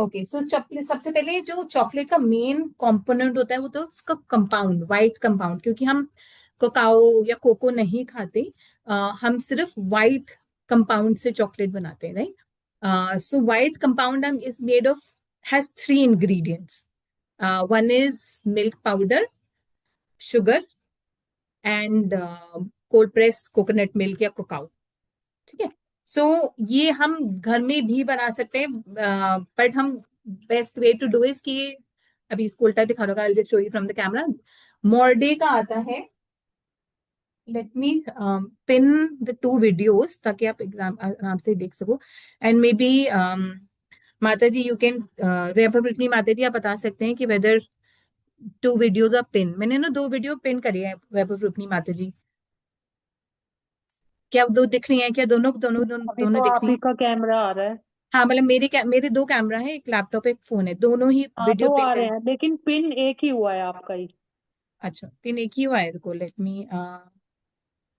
Okay, सो chocolate, सबसे पहले जो चॉकलेट का मेन कंपोनेंट होता है वो तो उसका कंपाउंड, वाइट कंपाउंड, क्योंकि हम कोकाओ या कोको नहीं खाते, हम सिर्फ वाइट कंपाउंड से चॉकलेट बनाते हैं, right? So white compound is made of, has three ingredients. One is milk powder, sugar, and cold press coconut milk या कोकाओ. ठीक है. सो ये हम घर में भी बना सकते हैं, बट हम best way to do is कि, अभी इसको उल्टा दिखा रहा हूँ, show you from the camera. Mould का आता है, let me pin the two videos ताकि आप एग्जाम आराम से देख सको. एंड मे बी माता जी यू कैन, वैभवृष्णि माता जी आप बता सकते हैं कि weather two videos of pin, मैंने ना दो वीडियो पिन करी है वैभवृष्णि माता जी, क्या दो दिख रही हैं क्या? दोनों दोनों दोनों, अभी दोनों तो दिख आप रही ही हैं? का कैमरा आ रहा है। हाँ, मतलब मेरे दो कैमरा है, एक लैपटॉप एक फोन है, दोनों ही हाँ, वीडियो दो पिन आ रहे करी. हैं लेकिन पिन एक ही हुआ है आपका ही। अच्छा, पिन एक ही हुआ है, रुको लेट मी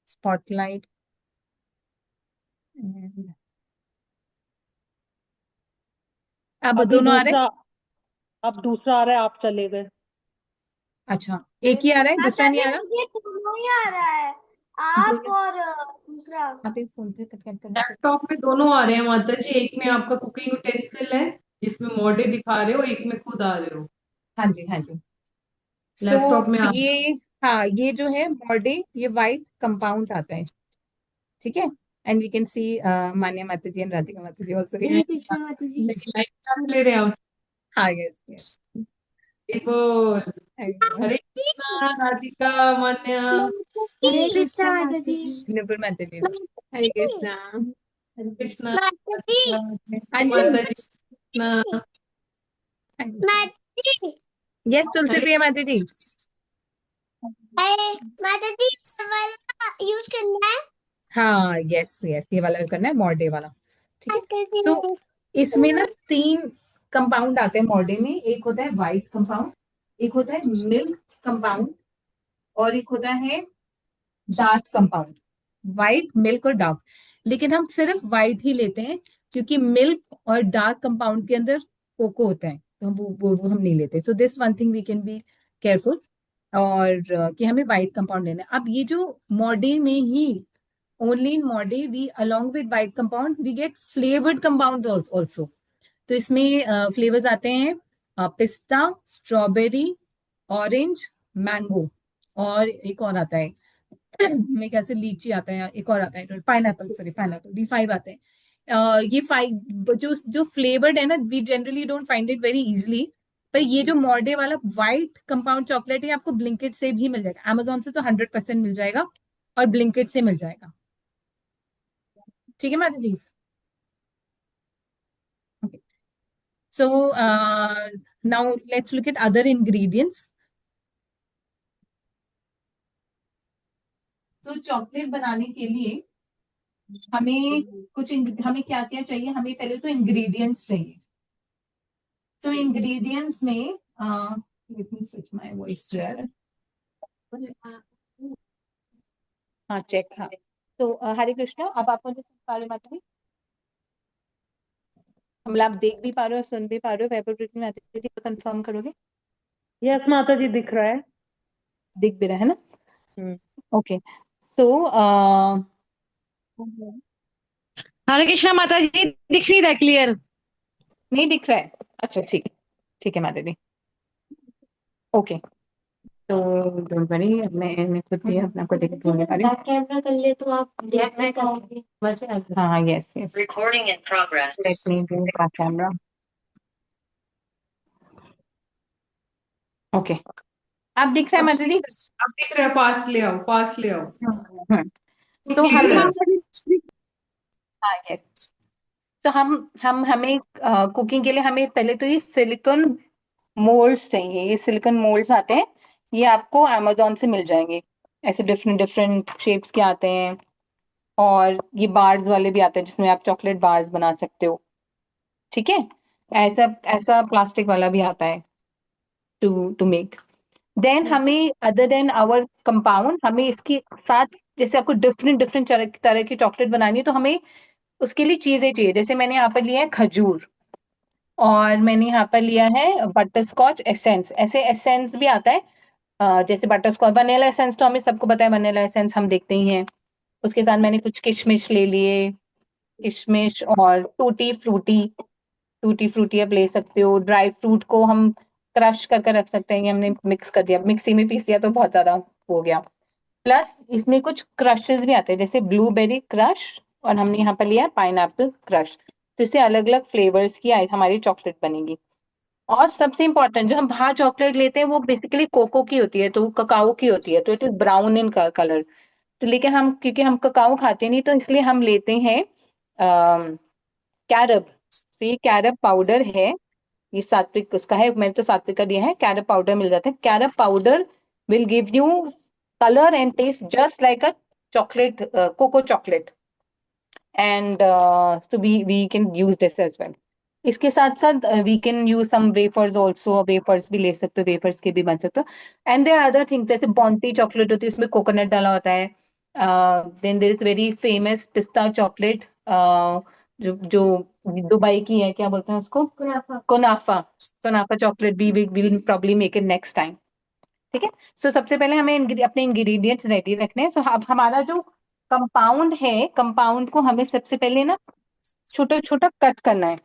स्पॉटलाइट. अब अभी दोनों आ रहे हैं? दूसरा, अब दूसरा आ रहा है, आप चले गए। अच्छा, एक ही आ रहा है, दूसरा नहीं आ रहा? ये दोनों ही आ रहा है, आप दोनों, और दूसरा। आप एक फोन पे कट कर दो. लैपटॉप में दोनों आ रहे हैं माता जी, एक में आपका कुकिंग यूटेंसिल है जिसमें मॉडल दिखा रहे हो, एक में खुद आ रहे हो। हाँ जी, हाँ जी. सो लैपटॉप में आप ये, हाँ ये जो है मॉडे, ये वाइट कंपाउंड आता है. ठीक है. एंड वी कैन सी मान्या माता जी एंड राधिका माता जी ऑल्सो. हरे कृष्णा माता जी। लाइट क्लास ले रहे हैं आप। हाँ, यस यस. देखो, हरे कृष्णा राधिका मान्या। हरे कृष्णा माता जी। नुपुर माता जी. हरे कृष्णा। हरे कृष्णा माता जी। हाँ जी, माता जी कृष्णा। माता जी। यस तुलसी हरे प्रिया माता जी. माता जी, वाला यूज करना है। हाँ यस यस, ये वाला करना है, मॉडे वाला. ठीक है. माता सो जी। इसमें ना तीन कंपाउंड आते हैं मॉडे में. एक होता है वाइट कंपाउंड, एक होता है मिल्क कंपाउंड, और एक होता है डार्क कंपाउंड. वाइट, मिल्क और डार्क. लेकिन हम सिर्फ वाइट ही लेते हैं, क्योंकि मिल्क और डार्क कंपाउंड के अंदर कोको होता है, तो हम वो हम नहीं लेते. So this one thing we can be careful, और कि हमें वाइट कंपाउंड लेना है. अब ये जो मॉडे में ही, only in mould we along with white compound we get flavoured compound also. तो इसमें फ्लेवर्स आते हैं, पिस्ता, स्ट्रॉबेरी, ऑरेंज, मैंगो, और एक और आता है, मेरे ख्याल से लीची आता है, एक और आता है पाइनएप्पल, सॉरी पाइनएप्पल, भी फाइव आते हैं. ये फाइव जो जो फ्लेवर्ड है ना, we generally don't find it very easily. पर ये जो मॉर्डे वाला व्हाइट कंपाउंड चॉकलेट है, आपको ब्लिंकिट से भी मिल जाएगा, अमेजोन से तो 100% मिल जाएगा, और ब्लिंकिट से मिल जाएगा. ठीक है माता जी. So now let's look at other ingredients. तो चॉकलेट बनाने के लिए हमें हमें क्या क्या चाहिए? हमें पहले तो इंग्रेडिएंट्स चाहिए. तो इंग्रेडिएंट्स में, let me switch my voice here. हाँ चेक, हाँ. तो हरे कृष्णा, अब आप मुझे सुन पा रहे हो माता जी? मतलब आप देख भी पा रहे हो, सुन भी पा रहे हो? वैभवृष्णि माता जी कंफर्म करोगे? यस माता जी, दिख रहा है। दिख भी रहा है ना? ओके. सो हरे कृष्णा माता जी, दिख नहीं रहा क्लियर? नहीं दिख रहा है? अच्छा ठीक है, ठीक है माता जी. ओके, तो डोंट वरी, मैं खुद भी अपना को देख लूंगी. कैमरा कर ले तो आप देख में करोगे। हाँ yes yes, Recording in progress. Let me do the camera. Okay, अब दिख रहा है माता जी? आप देख रहे हो, पास ले आओ, पास ले आओ। तो हम, क्लियर है। हाँ यस. तो हमें कुकिंग के लिए हमें पहले तो ये सिलिकॉन मोल्ड्स चाहिए. ये सिलिकॉन मोल्ड्स आते हैं, ये आपको अमेजोन से मिल जाएंगे. ऐसे डिफरेंट डिफरेंट शेप्स के आते हैं, और ये बार्स वाले भी आते हैं जिसमें आप चॉकलेट बार्स बना सकते हो. ठीक है. ऐसा ऐसा प्लास्टिक वाला भी आता है टू मेक. देन हमें अदर देन आवर कंपाउंड, हमें इसके साथ, जैसे आपको डिफरेंट डिफरेंट तरह की चॉकलेट बनानी है, तो हमें उसके लिए चीजें चाहिए. जैसे मैंने यहाँ पर लिया है खजूर, और मैंने यहाँ पर लिया है बटर स्कॉच एसेंस। ऐसे एसेंस भी आता है, जैसे बटर स्कॉच, वनीला एसेंस तो हमें सबको पता है, वनीला एसेंस हम देखते ही हैं। उसके साथ मैंने कुछ किशमिश ले लिए, किशमिश और टूटी फ्रूटी आप ले सकते हो। ड्राई फ्रूट को हम क्रश करके रख सकते हैं, ये हमने मिक्स कर दिया, मिक्सी में पीस दिया तो बहुत ज्यादा हो गया। प्लस इसमें कुछ क्रशेस भी आते हैं, जैसे ब्लूबेरी क्रश, और हमने यहाँ पर लिया पाइनएप्पल क्रश। तो इससे अलग अलग फ्लेवर्स की हमारी चॉकलेट बनेगी। और सबसे इम्पोर्टेंट, जो हम बाहर चॉकलेट लेते हैं वो बेसिकली कोको की होती है, तो ककाओ की होती है, तो it is brown in colour. तो लेकिन हम, क्योंकि हम ककाओ खाते नहीं, तो इसलिए हम लेते हैं कैरब। तो ये कैरब पाउडर है, ये सात्विक उसका है, मैंने तो सात्विक का दिया है। कैरब पाउडर मिल जाता है। Carob powder will give you colour and taste just like a chocolate, cocoa chocolate, and so we can use this as well. इसके साथ साथ we can use some wafers also, wafers भी ले सकते हो, वेफर्स के भी बन सकते हो। एंड देयर अदर थिंग्स, जैसे बॉन्टी चॉकलेट होती है, उसमें कोकोनट डाला होता है। Then there is very famous pista chocolate, जो जो दुबई की है, क्या बोलते हैं उसको, कुनाफा। कोनाफा। कोनाफा चॉकलेट भी will probably make it next time. ठीक है। सो सबसे पहले हमें अपने इंग्रेडिएंट्स रेडी रखने हैं। सो अब हमारा जो कंपाउंड है, कंपाउंड को हमें सबसे पहले ना छोटा छोटा कट करना है।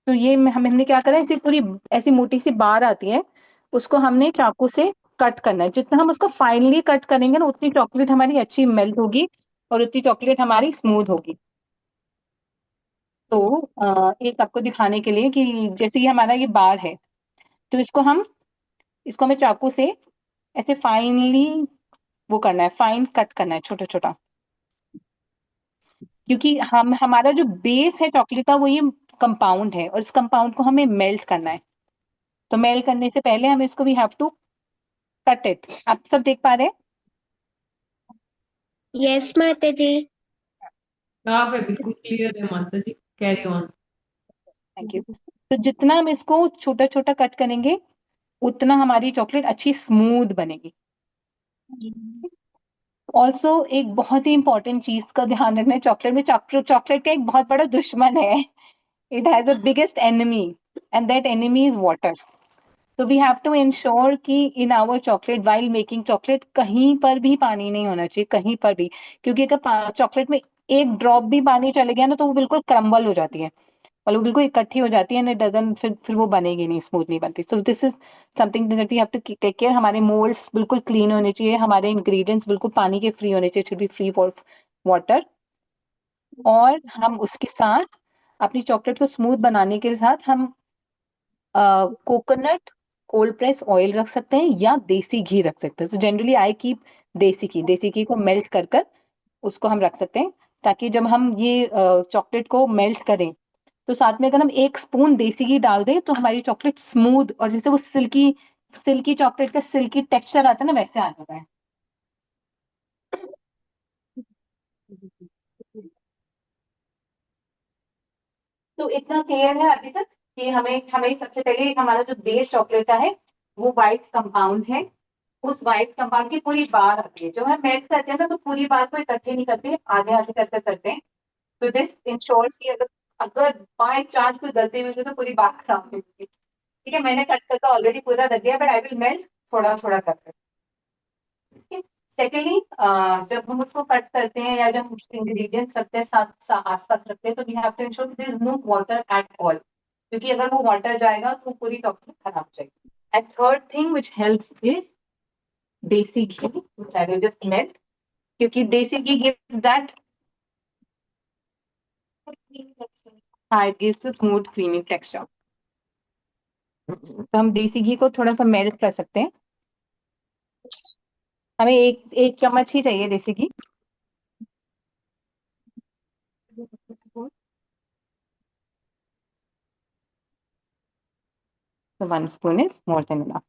तो ये हमने क्या करा है, ऐसी पूरी ऐसी मोटी सी बार आती है, उसको हमने चाकू से कट करना है। जितना हम उसको फाइनली कट करेंगे ना, उतनी चॉकलेट हमारी अच्छी मेल्ट होगी और उतनी चॉकलेट हमारी स्मूथ होगी। तो एक आपको दिखाने के लिए कि जैसे ये हमारा ये बार है, तो इसको हमें चाकू से ऐसे फाइनली वो करना है, फाइन कट करना है, छोटा छोटा। क्योंकि हमारा जो बेस है चॉकलेट का, वो ये कंपाउंड है, और इस कंपाउंड को हमें मेल्ट करना है। तो मेल्ट करने से पहले हमें इसको we have to cut it. आप सब देख पा रहे हैं? यस माता जी। हाँ फिर बिल्कुल क्लियर है माता जी, कैरी ऑन। Thank you. तो जितना हम इसको छोटा छोटा कट करेंगे, उतना हमारी चॉकलेट अच्छी स्मूथ बनेगी। ऑल्सो एक बहुत ही इंपॉर्टेंट चीज का ध्यान रखना है चॉकलेट में, चॉकलेट का एक बहुत बड़ा दुश्मन है। It has a biggest enemy, and that enemy is water. तो वी हैव टू इंश्योर कि in our chocolate, while making chocolate, कहीं पर भी पानी नहीं होना चाहिए, कहीं पर भी। क्योंकि अगर चॉकलेट में एक ड्रॉप भी पानी चले गया ना, तो वो बिल्कुल क्रम्बल हो जाती है, और वो बिल्कुल इकट्ठी हो जाती है, एंड इट डजंट, फिर वो बनेगी नहीं, स्मूथ नहीं बनती। So this is something that we have to take care. हमारे मोल्ड्स बिल्कुल क्लीन होने चाहिए, हमारे इंग्रेडिएंट्स बिल्कुल पानी के फ्री होने चाहिए, should be free for water. और हम उसके साथ अपनी चॉकलेट को स्मूथ बनाने के साथ हम कोकोनट कोल्ड प्रेस ऑयल रख सकते हैं, या देसी घी रख सकते हैं। तो जनरली आई कीप देसी घी को मेल्ट कर कर उसको हम रख सकते हैं, ताकि जब हम ये चॉकलेट को मेल्ट करें, तो साथ में अगर हम एक स्पून देसी घी डाल दें, तो हमारी चॉकलेट स्मूथ, और जैसे वो सिल्की सिल्की चॉकलेट का सिल्की टेक्सचर आता है ना, वैसे आ जाता है। तो इतना क्लियर है अभी तक कि हमें हमें सबसे पहले हमारा जो बेस चॉकलेट का है, वो व्हाइट कंपाउंड है। उस व्हाइट कंपाउंड की पूरी बार आती है, जब हम मेल्ट करते हैं ना, तो पूरी बार को इकट्ठे नहीं करते, आधे आधे करके करते हैं। तो दिस इंश्योर्स कि अगर अगर बाय चांस कोई गलती हुई तो पूरी बात खराब हो जाएगी। ठीक है, मैंने कट करके ऑलरेडी पूरा रख दिया, बट आई विल मेल्ट थोड़ा थोड़ा करके। सेकेंडली, जब हम उसको कट करते हैं, या जब हम इंग्रेडिएंट्स रखते हैं साथ आस पास रखते हैं, तो we have to ensure there is no water at all, क्योंकि अगर वो वाटर जाएगा तो पूरी चॉकलेट खराब हो जाएगी। And third thing which helps is देसी घी, which I will just melt, क्योंकि देसी घी gives that, हाँ, it gives a smooth creamy texture। तो हम देसी घी को थोड़ा सा मेल्ट कर सकते हैं। हमें एक एक चम्मच ही चाहिए देसी घी। So 1 spoon is more than enough।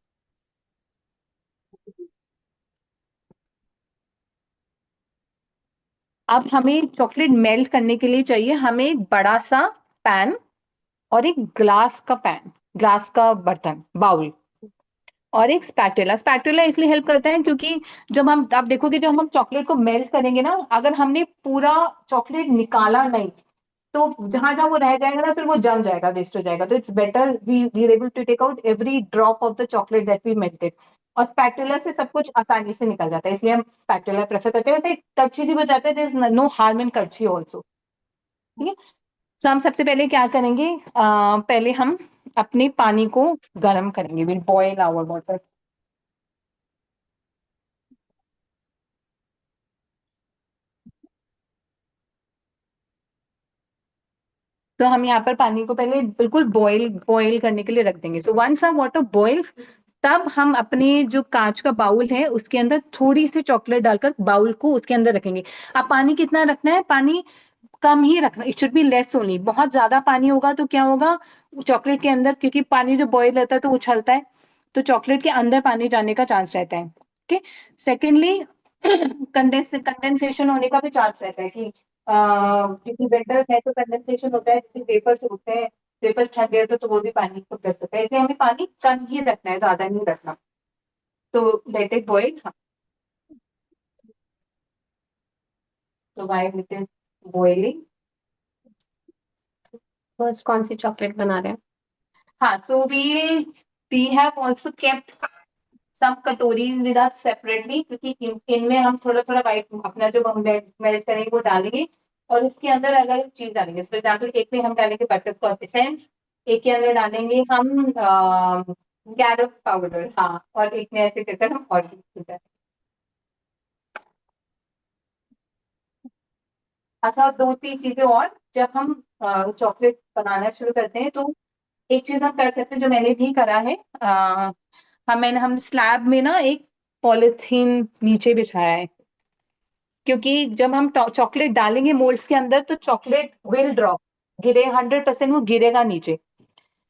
अब हमें चॉकलेट मेल्ट करने के लिए चाहिए हमें एक बड़ा सा पैन, और एक ग्लास का पैन, ग्लास का बर्तन, बाउल, और एक स्पैटुला। स्पैटुला इसलिए हेल्प करता है क्योंकि जब आप देखोगे, जब हम चॉकलेट को मेल्ट करेंगे ना, अगर हमने पूरा चॉकलेट निकाला नहीं, तो जहां जहां वो रह जाएगा ना फिर वो जम जाएगा, वेस्ट हो जाएगा। तो it's better we are able to take out every drop of the chocolate that we melted. और स्पैटुला से सब कुछ आसानी से निकल जाता है, इसलिए हम स्पैटुला प्रेफर करते हैं। वैसे कड़छी भी बजाते हैं, there is no harm in कड़छी ऑल्सो। ठीक है, तो हम सबसे पहले क्या करेंगे, पहले हम अपने पानी को गर्म करेंगे, विल बॉयल आवर वाटर। तो हम यहाँ पर पानी को पहले बिल्कुल बॉईल करने के लिए रख देंगे। So once our water boils, तब हम अपने जो कांच का बाउल है उसके अंदर थोड़ी सी चॉकलेट डालकर बाउल को उसके अंदर रखेंगे। अब पानी कितना रखना है, पानी कम ही रखना, it should be less only. बहुत ज्यादा पानी होगा तो क्या होगा, चॉकलेट के अंदर, क्योंकि पानी जो बॉईल रहता है तो उछलता है, तो चॉकलेट के अंदर पानी जाने का चांस रहता है। ओके, सेकेंडली कंडेंसेशन होने का भी चांस रहता है कि क्योंकि वेटर है तो कंडेंसेशन होता है, जैसे वेपर्स उठते हैं, वेपर्स ठंडे होते हैं तो वो भी पानी को कर सकता है, इसलिए हमें पानी कम ही रखना है, ज्यादा नहीं रखना। तो लेट इट बॉईल। तो while it is boiling, first कौन सी चॉकलेट बना रहे हैं? हाँ, so we have also kept some कटोरीज with us separately, क्योंकि इनमें हम थोड़ा थोड़ा वाइट अपना जो हम मेल्ट करेंगे वो डालेंगे, और उसके अंदर अलग चीज डालेंगे। फॉर एग्जाम्पल एक में हम डालेंगे बटर स्कॉच एसेंस, एक के अंदर डालेंगे हम कैरट पाउडर, हाँ, और एक में ऐसे करके हम और भी चीज़ डालेंगे। अच्छा, और दो तीन चीजें और, जब हम चॉकलेट बनाना शुरू करते हैं तो एक चीज हम कर सकते हैं जो मैंने भी करा है, हम स्लैब में ना एक पॉलिथीन नीचे बिछाया है, क्योंकि जब हम चॉकलेट डालेंगे मोल्ड्स के अंदर तो चॉकलेट विल ड्रॉप, गिरे 100% वो गिरेगा नीचे।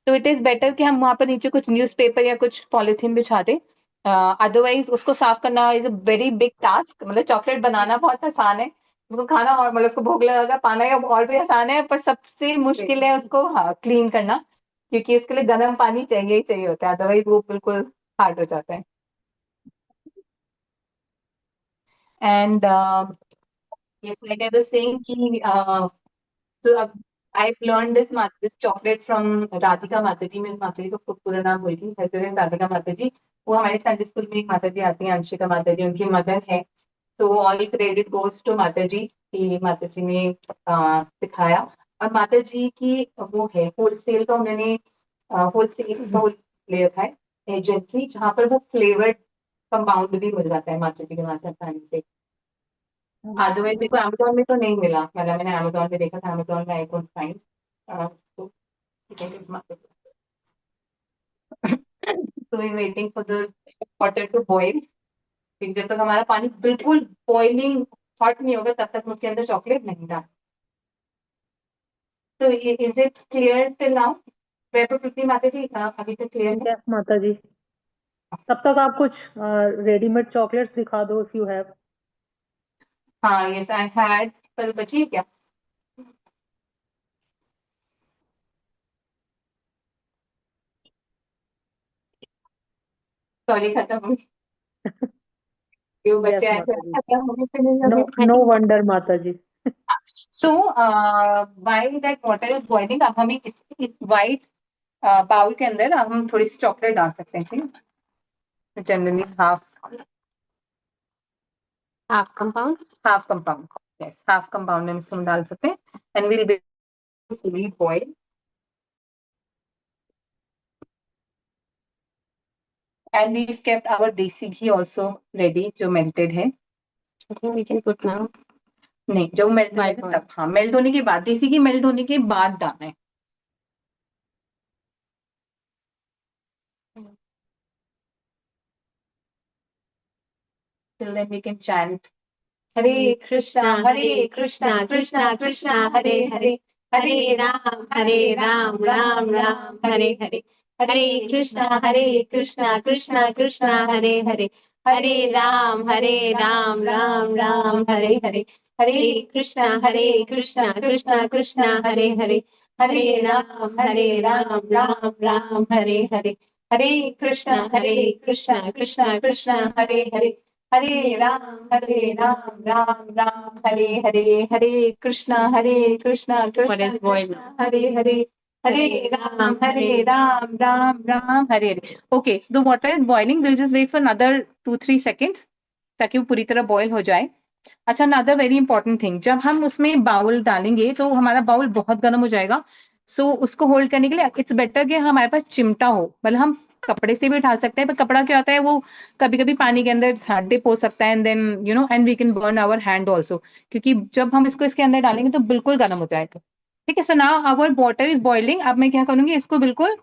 तो इट इज बेटर कि हम वहां पर नीचे कुछ न्यूज़पेपर या कुछ पॉलिथीन बिछा दें। अदरवाइज उसको साफ करना is a very big task. मतलब चॉकलेट बनाना बहुत आसान है, उसको खाना और मतलब उसको भोग लगा पाना या और भी आसान है, पर सबसे मुश्किल है उसको, हाँ, क्लीन करना, क्योंकि उसके लिए गर्म पानी चाहिए ही चाहिए होता है, अदरवाइज वो बिल्कुल हार्ड हो जाता है। And yes, like I was saying कि so अब I've learned this chocolate from Radhika माता जी। मैं माता जी को पूरा नाम बोल रही हूँ, राधिका माता जी। वो हमारे संडे स्कूल में एक माता जी आती हैं, अंशिका माता जी, उनकी मदर है। तो ऑल क्रेडिट गोज टू माता जी की माता जी ने सिखाया। और माता जी की वो है होलसेल का, उन्होंने होलसेल का ले रखा है एजेंसी, जहाँ पर वो फ्लेवर्ड कंपाउंड भी मिल जाता है माता जी के माता से। अदरवाइज मेरे को अमेजोन में तो नहीं मिला, मतलब मैंने अमेजोन में देखा था, अमेजोन में आई कुडंट फाइंड। तो we waiting for the water to boil, क्योंकि जब तक हमारा पानी बिल्कुल बॉइलिंग हॉट नहीं होगा तब तक उसके अंदर चॉकलेट नहीं डाल। तो is it clear till now? वेब पृथ्वी माता जी, अभी तक क्लियर है? यस माता जी। तब तक आप कुछ रेडीमेड चॉकलेट्स दिखा दो इफ यू हैव। हाँ, यस आई हैड, पर बची है क्या? सॉरी, खत्म हो गई। जो बच्चे यस आए थे माता जी। खत्म हो गए थे, नहीं नो अभी। नो वंडर माता जी। So while that water is boiling, अब हमें इस वाइट बाउल के अंदर अब हम थोड़ी सी चॉकलेट डाल सकते हैं, ठीक है? Generally half compound. Half compound, yes, half compound हम डाल सकते हैं। And will basically boil, and we kept our desi ghee also ready, जो मेल्टेड है। We can put now. नहीं, जब मेल्ट होगा तब, हाँ, मेल्ट होने के बाद, देसी घी मेल्ट होने के बाद डालना है। Till then we can chant Hare Krishna, Krishna Krishna, Hare Hare, Hare Ram, Ram Ram, Hare Hare, Hare Krishna, Krishna Krishna, Hare Hare, Hare Ram, Ram Ram, Hare Hare, Hare Krishna, Krishna Krishna, Hare Hare, Hare Ram, Ram Ram, Hare Hare, Hare Krishna, Krishna Krishna, Hare Hare, Hare Ram Ram Ram Hare Hare, Hare Krishna Krishna What is boiling? Hare Hare, Hare Ram Ram Hare Hare. Okay, so the water is boiling. We'll just wait for another 2-3 seconds ताकि वो पूरी तरह boil हो जाए. अच्छा, another very important thing, जब हम उसमें बाउल डालेंगे तो हमारा बाउल बहुत गर्म हो जाएगा. सो उसको होल्ड करने के लिए इट्स बेटर कि हमारे पास चिमटा हो. मतलब हम कपड़े से भी उठा सकते हैं, पर कपड़ा क्या होता है वो कभी कभी पानी के अंदर डिप हो सकता है, and then and we can burn our hand also, क्योंकि जब हम इसको इसके अंदर डालेंगे तो बिल्कुल गर्म हो जाएगा. ठीक है. So now our water is boiling. अब मैं क्या करूंगी, इसको बिल्कुल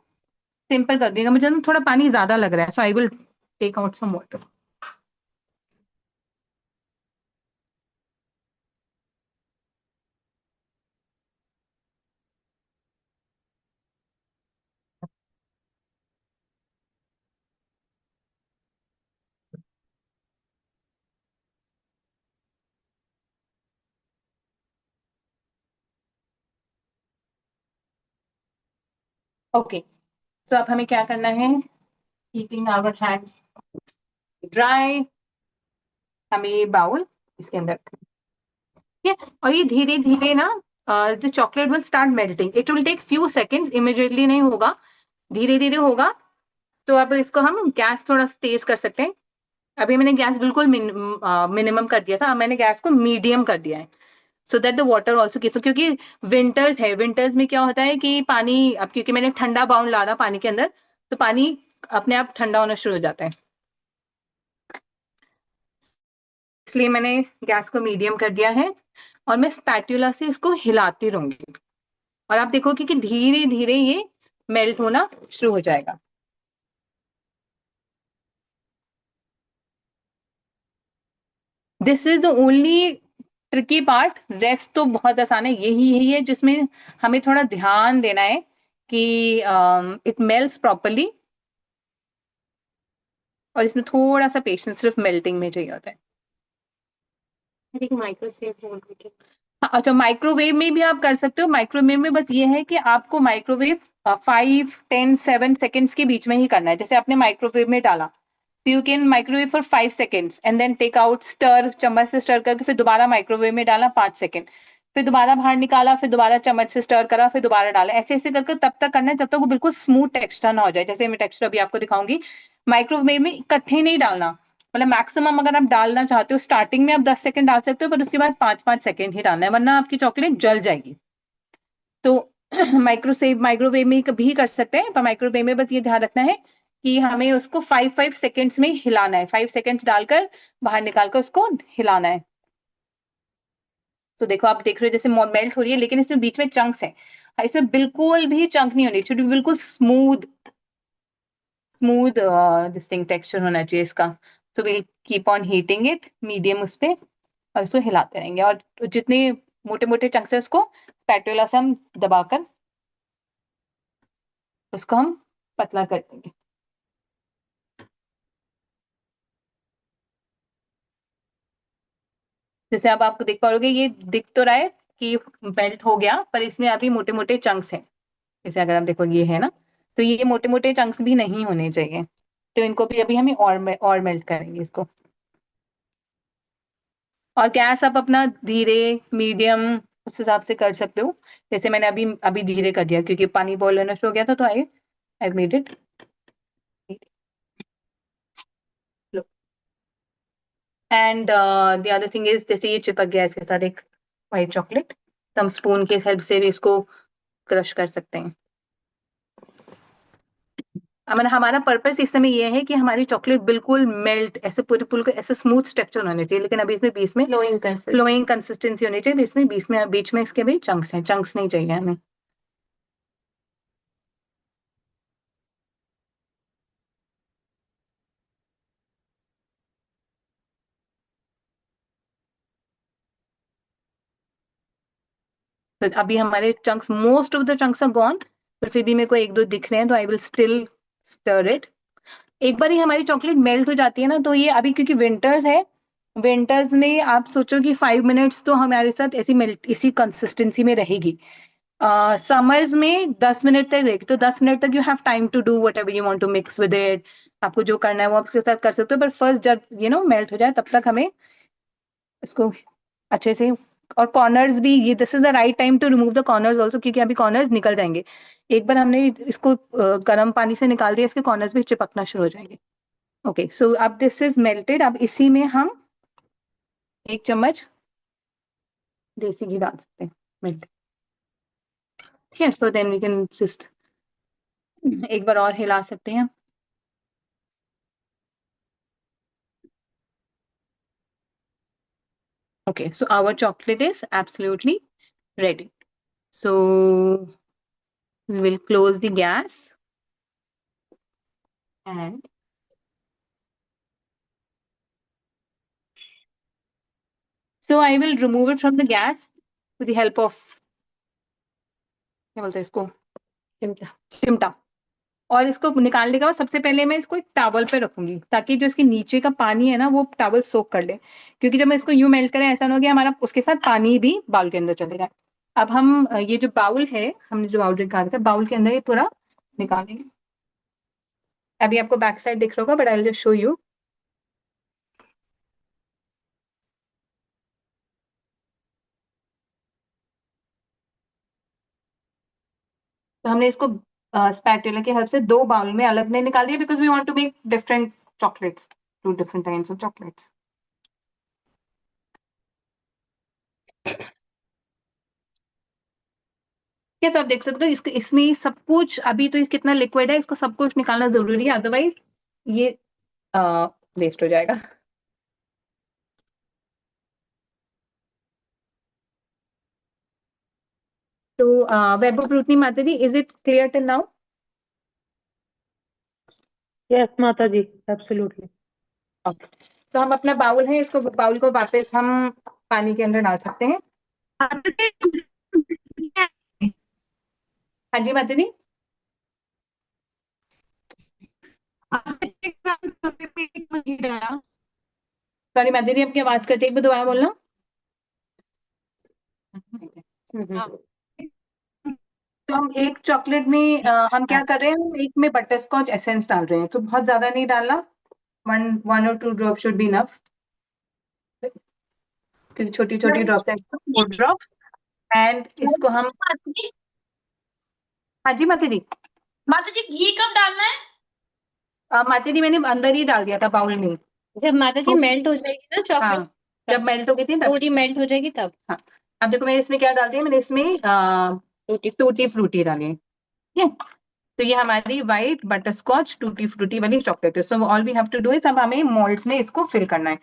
सिंपल कर दिएगा. मुझे थोड़ा पानी ज्यादा लग रहा है, so I will take out some water. Okay, so अब हमें क्या करना है, कीपिंग आवर हैंड्स ड्राई, हमें ये बाउल इसके अंदर, ठीक है. और ये धीरे धीरे ना the chocolate will start melting. It will take few seconds, immediately नहीं होगा, धीरे धीरे होगा. तो अब इसको हम गैस थोड़ा तेज कर सकते हैं. अभी मैंने गैस बिल्कुल मिनिमम कर दिया था, अब मैंने गैस को मीडियम कर दिया है, so that the water also keeps. क्योंकि विंटर्स है, विंटर्स में क्या होता है कि पानी, अब क्योंकि मैंने ठंडा बाउल डाला पानी के अंदर, तो पानी अपने आप ठंडा होना शुरू हो जाता है, इसलिए मैंने गैस को मीडियम कर दिया है. और मैं स्पैटुला से इसको हिलाती रहूंगी, और आप देखोगे कि धीरे धीरे ये मेल्ट होना शुरू हो जाएगा. This is the only tricky part, rest तो बहुत आसान है. यही है जिसमें हमें थोड़ा ध्यान देना है कि इट मेल्ट्स प्रॉपरली, और इसमें थोड़ा सा पेशेंस सिर्फ मेल्टिंग में चाहिए होता है. I think microwave won't make it. अच्छा, माइक्रोवेव में भी आप कर सकते हो. माइक्रोवेव में बस ये है कि आपको माइक्रोवेव 5-10-7 सेकेंड्स के बीच में ही करना है. जैसे आपने माइक्रोवेव में डाला, तो you can microwave for 5 seconds and then take out, stir, चम्मच से स्टर करके फिर दोबारा माइक्रोवेव में डाला 5 सेकेंड, फिर दोबारा बाहर निकाला, फिर दोबारा चम्मच से स्टर करा, फिर दोबारा डाला. ऐसे ऐसे करके तब तक करना है जब तक वो बिल्कुल स्मूथ टेक्सचर ना हो जाए. जैसे मैं टेक्सचर अभी आपको दिखाऊंगी. माइक्रोवेव में इकट्ठे नहीं डालना, मतलब मैक्सिमम अगर आप डालना चाहते हो स्टार्टिंग में आप 10 सेकंड डाल सकते हो, पर उसके बाद 5-5 सेकंड ही डालना है, वरना आपकी चॉकलेट जल जाएगी. तो माइक्रोवेव में भी कर सकते हैं, पर माइक्रोवेव में बस ये ध्यान रखना है कि हमें उसको 5-5 सेकेंड्स में हिलाना है. 5 सेकेंड्स डालकर बाहर निकालकर उसको हिलाना है. तो देखो, आप देख रहे हो जैसे मेल्ट हो रही है, लेकिन इसमें बीच में चंक्स है. इसमें बिल्कुल भी चंक नहीं होनी चाहिए, बिल्कुल स्मूथ डिस्टिंक्ट टेक्सचर होना चाहिए इसका. तो will keep on heating it medium उस पे, और इसको हिलाते रहेंगे. और जितने मोटे मोटे चंक्स है उसको स्पैटुला से हम दबाकर उसको हम पतला कर देंगे. जैसे अब आपको देख पाओगे, ये दिख तो रहा है कि मेल्ट हो गया, पर इसमें अभी मोटे मोटे चंक्स हैं. जैसे अगर आप देखो ये है ना, तो ये मोटे मोटे चंक्स भी नहीं होने चाहिए, तो इनको भी अभी हम और मेल्ट करेंगे इसको. और गैस आप अपना धीरे मीडियम उस हिसाब से कर सकते हो. जैसे मैंने अभी अभी धीरे कर दिया क्योंकि पानी बॉईल होना शुरू हो गया था, तो I made it. And the other thing is, जैसे ये चिपक गया इसके साथ एक व्हाइट चॉकलेट, तो हम स्पून के हेल्प से भी इसको क्रश कर सकते हैं. मैंने हमारा पर्पस इस समय ये है कि हमारी चॉकलेट बिल्कुल मेल्ट, ऐसे पूरे पूरे ऐसे स्मूथ स्ट्रक्चर होने चाहिए, लेकिन अभी इसमें बीच में फ्लोइंग कंसिस्टेंसी होनी चाहिए. इसमें बीच में इसके भी चंक्स हैं, चंक्स नहीं चाहिए हमें. तो अभी हमारे chunks, most of the chunks are gone, पर फिर भी मेरे को 1-2 दिख रहे हैं, तो I will still stir it. एक बार ही हमारी चॉकलेट मेल्ट हो जाती है ना, तो ये अभी क्योंकि विंटर्स है, विंटर्स में आप सोचो कि 5 मिनट्स तो हमारे साथ ऐसी मेल्ट इसी कंसिस्टेंसी में रहेगी. समर्स में 10 मिनट तक रहेगी, तो 10 मिनट तक you have time to do whatever you want to mix with it. आपको जो करना है वो आप इसके साथ कर सकते हो, पर फर्स्ट जब मेल्ट हो जाए तब तक हमें इसको अच्छे से, और कॉर्नर्स भी, ये this is the right time to remove the corners also, क्योंकि अभी कॉर्नर्स निकल जाएंगे। एक बार हमने इसको गर्म पानी से निकाल दिया, इसके कॉर्नर्स भी चिपकना शुरू हो जाएंगे। ओके, सो अब दिस इज मेल्टेड। अब इसी में हम 1 चम्मच देसी घी डाल सकते हैं, मेल्ट। ठीक, so then we can just एक बार और हिला सकते हैं। Okay, so our chocolate is absolutely ready. So we will close the gas and so I will remove it from the gas with the help of, क्या बोलते हैं इसको, चिमटा। और इसको निकालने के बाद सबसे पहले मैं इसको एक टॉवल पे रखूंगी, ताकि जो इसके नीचे का पानी है ना वो टॉवल सोक कर ले, क्योंकि जब मैं इसको यूं मेल्ट करें ऐसा ना हो गया हमारा उसके साथ पानी भी बाउल के अंदर चले जाए। अब हम ये जो बाउल है, हमने जो बाउल निकाला था, बाउल के अंदर ये पूरा निकालेंगे। अभी आपको बैक साइड दिख रहा होगा, but I will just show you. तो हमने इसको स्पैटुला की हेल्प से 2 बाउल में अलग नहीं निकाल दिया, because we want to make different chocolates, 2 different kinds of chocolates. क्या, तो आप देख सकते हो इसको, इसमें सब कुछ, अभी तो ये कितना लिक्विड है, इसको सब कुछ निकालना जरूरी है, अदरवाइज ये वेस्ट हो जाएगा। तो वैभव प्रूतनी माता जी, is it clear till now? Yes, माता जी, absolutely. तो हम अपना बाउल है, इसको बाउल को वापस हम पानी के अंदर डाल सकते हैं। हाँ जी माता जी। सॉरी माता जी, आपकी आवाज कटी, एक बार दोबारा बोलना। तो हम एक चॉकलेट में हम क्या कर रहे हैं, एक में बटर स्कॉच एसेंस डाल रहे हैं, तो बहुत ज्यादा नहीं डालना, 1 or 2 drop should be enough, क्योंकि छोटी छोटी ड्रॉप्स है, 4 ड्रॉप्स। एंड इसको हम, हाँ जी माता जी। माता जी घी कब डालना है? माता जी मैंने अंदर ही डाल दिया था बाउल में। जब माता जी मेल्ट हो जाएगी ना हाँ, चॉकलेट, जब मेल्ट हो गई थी तब। पूरी मेल्ट हो जाएगी तब। हाँ, अब देखो मैंने इसमें क्या डाल दिया, मैंने इसमें टूटी फ्रूटी डाली है। ठीक है, तो ये हमारी white butterscotch tutti frutti वाली चॉकलेट है। So all we have to do is, अब हमें मोल्ड्स में इसको फिल करना है।